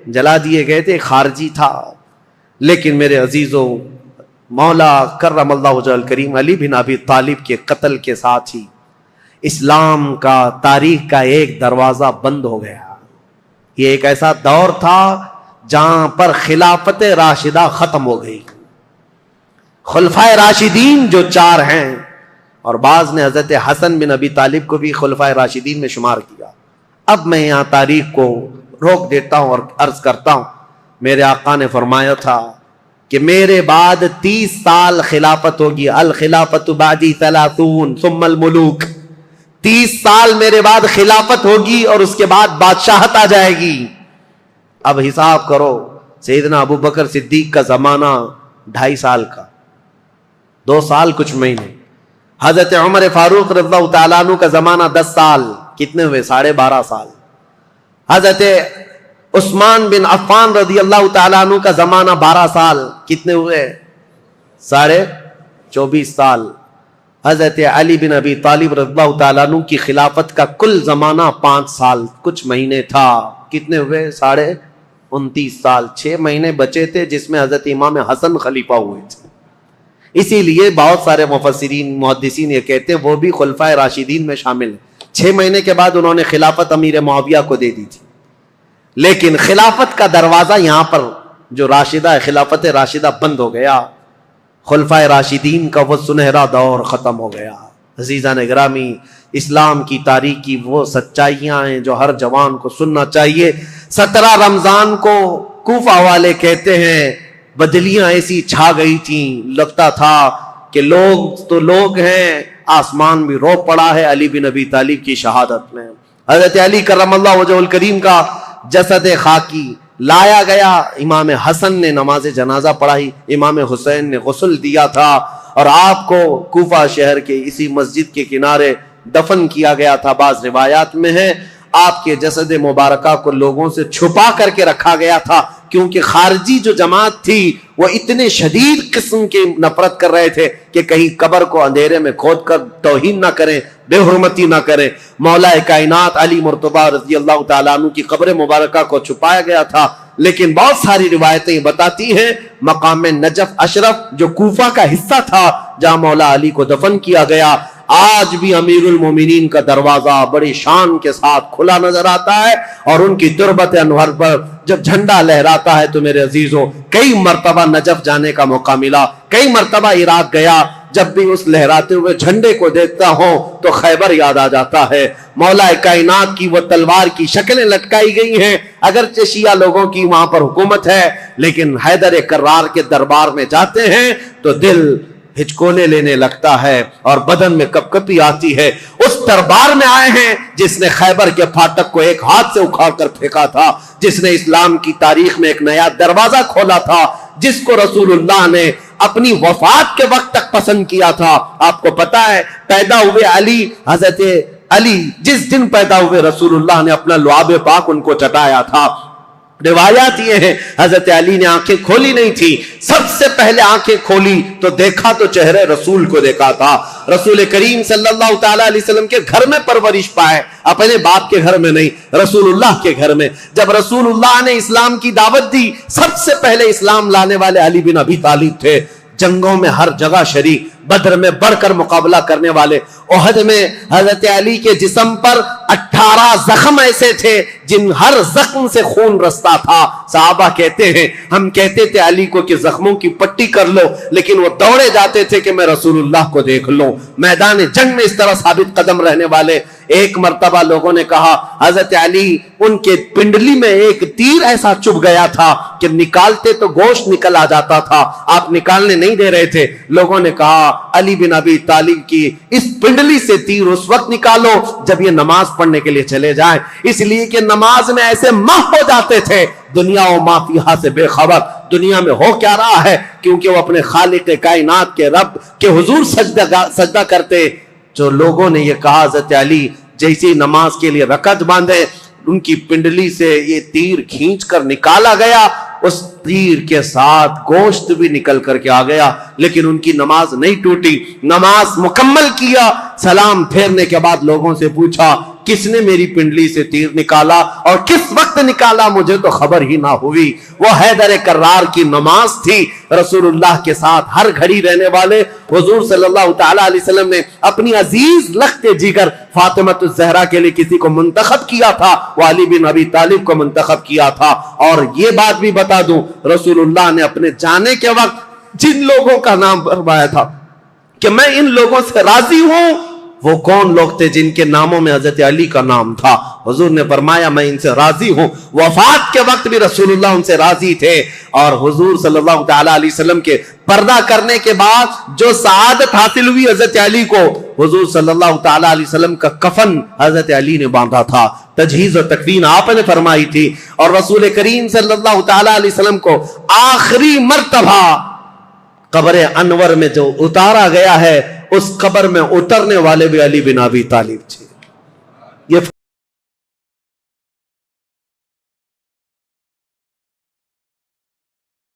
A: جلا دیے گئے تھے. خارجی تھا، لیکن میرے عزیزوں مولا کرم اللہ وجہ الکریم علی بن ابی طالب کے قتل کے ساتھ ہی اسلام کا تاریخ کا ایک دروازہ بند ہو گیا. یہ ایک ایسا دور تھا جہاں پر خلافت راشدہ ختم ہو گئی. خلفائے راشدین جو 4 ہیں، اور بعض نے حضرت حسن بن ابی طالب کو بھی خلفائے راشدین میں شمار کیا۔ اب میں یہاں تاریخ کو روک دیتا ہوں اور عرض کرتا ہوں، میرے آقا نے فرمایا تھا کہ میرے بعد 30 سال خلافت ہوگی، الخلافت بعدی 30 ثم الملوک، 30 سال میرے بعد خلافت ہوگی اور اس کے بعد بادشاہت آ جائے گی۔ اب حساب کرو، سیدنا ابو بکر صدیق کا زمانہ 2.5 سال کا، 2 سال کچھ مہینے۔ حضرت عمر فاروق رضی اللہ تعالیٰ عنہ کا زمانہ 10 سال، کتنے ہوئے؟ 12.5 سال۔ حضرت عثمان بن عفان رضی اللہ تعالیٰ عنہ کا زمانہ 12 سال، کتنے ہوئے؟ 24.5 سال۔ حضرت علی بن ابی طالب رضی اللہ تعالیٰ عنہ کی خلافت کا کل زمانہ 5 سال کچھ مہینے تھا، کتنے ہوئے؟ 29.5 سال۔ 6 مہینے بچے تھے جس میں حضرت امام حسن خلیفہ ہوئے تھے۔ اسی لیے بہت سارے مفسرین محدثین یہ کہتے ہیں وہ بھی خلفائے راشدین میں شامل ہیں۔ 6 مہینے کے بعد انہوں نے خلافت امیر معاویہ کو دے دی تھی، لیکن خلافت کا دروازہ یہاں پر جو راشدہ ہے، خلافت راشدہ بند ہو گیا، خلفائے راشدین کا وہ سنہرا دور ختم ہو گیا۔ عزیزان گرامی، اسلام کی تاریخ کی وہ سچائیاں ہیں جو ہر جوان کو سننا چاہیے۔ 17 رمضان کو کوفہ والے کہتے ہیں بدلیاں ایسی چھا گئی تھیں، لگتا تھا کہ لوگ تو لوگ ہیں، آسمان بھی رو پڑا ہے علی بن ابی طالب کی شہادت میں۔ حضرت علی کرم اللہ وجہہ الکریم کا جسد خاکی لایا گیا، امام حسن نے نماز جنازہ پڑھائی، امام حسین نے غسل دیا تھا، اور آپ کو کوفہ شہر کے اسی مسجد کے کنارے دفن کیا گیا تھا۔ بعض روایات میں ہے آپ کے جسد مبارکہ کو لوگوں سے چھپا کر کے رکھا گیا تھا، کیونکہ خارجی جو جماعت تھی وہ اتنے شدید قسم کی نفرت کر رہے تھے کہ کہیں قبر کو اندھیرے میں کھود کر توہین نہ کریں، بے حرمتی نہ کریں۔ مولا کائنات علی مرتضیٰ رضی اللہ تعالیٰ عنہ کی قبر مبارکہ کو چھپایا گیا تھا، لیکن بہت ساری روایتیں بتاتی ہیں مقام نجف اشرف جو کوفہ کا حصہ تھا جہاں مولا علی کو دفن کیا گیا، آج بھی امیر المومنین کا دروازہ بڑی شان کے ساتھ کھلا نظر آتا ہے، اور ان کی تربت انور پر جب جھنڈا لہراتا ہے تو میرے عزیزوں کئی مرتبہ نجف جانے کا موقع ملا، کئی مرتبہ عراق گیا، جب بھی اس لہراتے ہوئے جھنڈے کو دیکھتا ہوں تو خیبر یاد آ جاتا ہے۔ مولا کائنات کی وہ تلوار کی شکلیں لٹکائی گئی ہیں، اگرچہ شیعہ لوگوں کی وہاں پر حکومت ہے، لیکن حیدر کرار کے دربار میں جاتے ہیں تو دل ہچکونے لینے لگتا ہے اور بدن میں کپ کپی آتی ہے۔ اس دربار میں آئے ہیں جس نے خیبر کے پھاٹک کو ایک ہاتھ سے اکھاڑ کر پھینکا تھا، جس نے اسلام کی تاریخ میں ایک نیا دروازہ کھولا تھا، جس کو رسول اللہ نے اپنی وفات کے وقت تک پسند کیا تھا۔ آپ کو پتا ہے پیدا ہوئے علی، حضرت علی جس دن پیدا ہوئے رسول اللہ نے اپنا لعاب پاک ان کو چٹایا تھا۔ روایات یہ ہے حضرت علی نے آنکھیں کھولی نہیں تھی، سب سے پہلے آنکھیں کھولی تو دیکھا تو چہرے رسول کو دیکھا تھا۔ رسول کریم صلی اللہ تعالی علیہ وسلم کے گھر میں پرورش پائے، اپنے باپ کے گھر میں نہیں، رسول اللہ کے گھر میں۔ جب رسول اللہ نے اسلام کی دعوت دی، سب سے پہلے اسلام لانے والے علی بن ابی طالب تھے۔ جنگوں میں ہر جگہ شریک، بدر میں بڑھ کر مقابلہ کرنے والے، احد میں حضرت علی کے جسم پر 18 زخم ایسے تھے جن ہر زخم سے خون رستا تھا۔ صحابہ کہتے ہیں ہم کہتے تھے علی کو کہ زخموں کی پٹی کر لو، لیکن وہ دوڑے جاتے تھے کہ میں رسول اللہ کو دیکھ لوں۔ میدان جنگ میں اس طرح ثابت قدم رہنے والے۔ ایک مرتبہ لوگوں نے کہا حضرت علی ان کے پنڈلی میں ایک تیر ایسا چبھ گیا تھا کہ نکالتے تو گوشت نکل آ جاتا تھا، آپ نکالنے نہیں دے رہے تھے۔ لوگوں نے کہا علی بن ابی طالب کی اس پنڈلی سے تیر اس وقت نکالو جب یہ نماز پڑھنے کے لیے چلے جائیں، اس لیے کہ نماز میں ایسے مح ہو جاتے تھے، دنیا و ما فیہا سے بے خبر، دنیا میں ہو کیا رہا ہے، کیونکہ وہ اپنے خالق کائنات کے رب کے حضور سجدہ کرتے۔ جو لوگوں نے یہ کہا حضرت علی جیسی نماز کے لیے رکعت باندھے، ان کی پنڈلی سے یہ تیر کھینچ کر نکالا گیا، اس تیر کے ساتھ گوشت بھی نکل کر کے آ گیا، لیکن ان کی نماز نہیں ٹوٹی، نماز مکمل کیا۔ سلام پھیرنے کے بعد لوگوں سے پوچھا کس نے میری پنڈلی سے تیر نکالا اور کس وقت نکالا، مجھے تو خبر ہی نہ ہوئی۔ وہ حیدر کرار کی نماز تھی۔ رسول اللہ کے ساتھ ہر گھڑی رہنے والے حضور صلی اللہ تعالی علیہ وسلم نے اپنی عزیز لخت جگر فاطمۃ الزہرا کے لیے کسی کو منتخب کیا تھا، وہ علی بن ابی طالب کو منتخب کیا تھا۔ اور یہ بات بھی بتا دوں، رسول اللہ نے اپنے جانے کے وقت جن لوگوں کا نام فرمایا تھا کہ میں ان لوگوں سے راضی ہوں، وہ کون لوگ تھے جن کے ناموں میں حضرت علی کا نام تھا؟ حضور نے فرمایا میں ان سے راضی ہوں۔ وفات کے وقت بھی رسول اللہ ان سے راضی تھے، اور حضور صلی اللہ تعالی علیہ وسلم کے پردہ کرنے کے بعد جو سعادت حاصل ہوئی حضرت علی کو، حضور صلی اللہ تعالی علیہ وسلم کا کفن حضرت علی نے باندھا تھا، تجہیز و تکفین آپ نے فرمائی تھی، اور رسول کریم صلی اللہ تعالی علیہ وسلم کو آخری مرتبہ قبر انور میں جو اتارا گیا ہے، اس قبر میں اترنے والے بھی علی بن ابی طالب تھے۔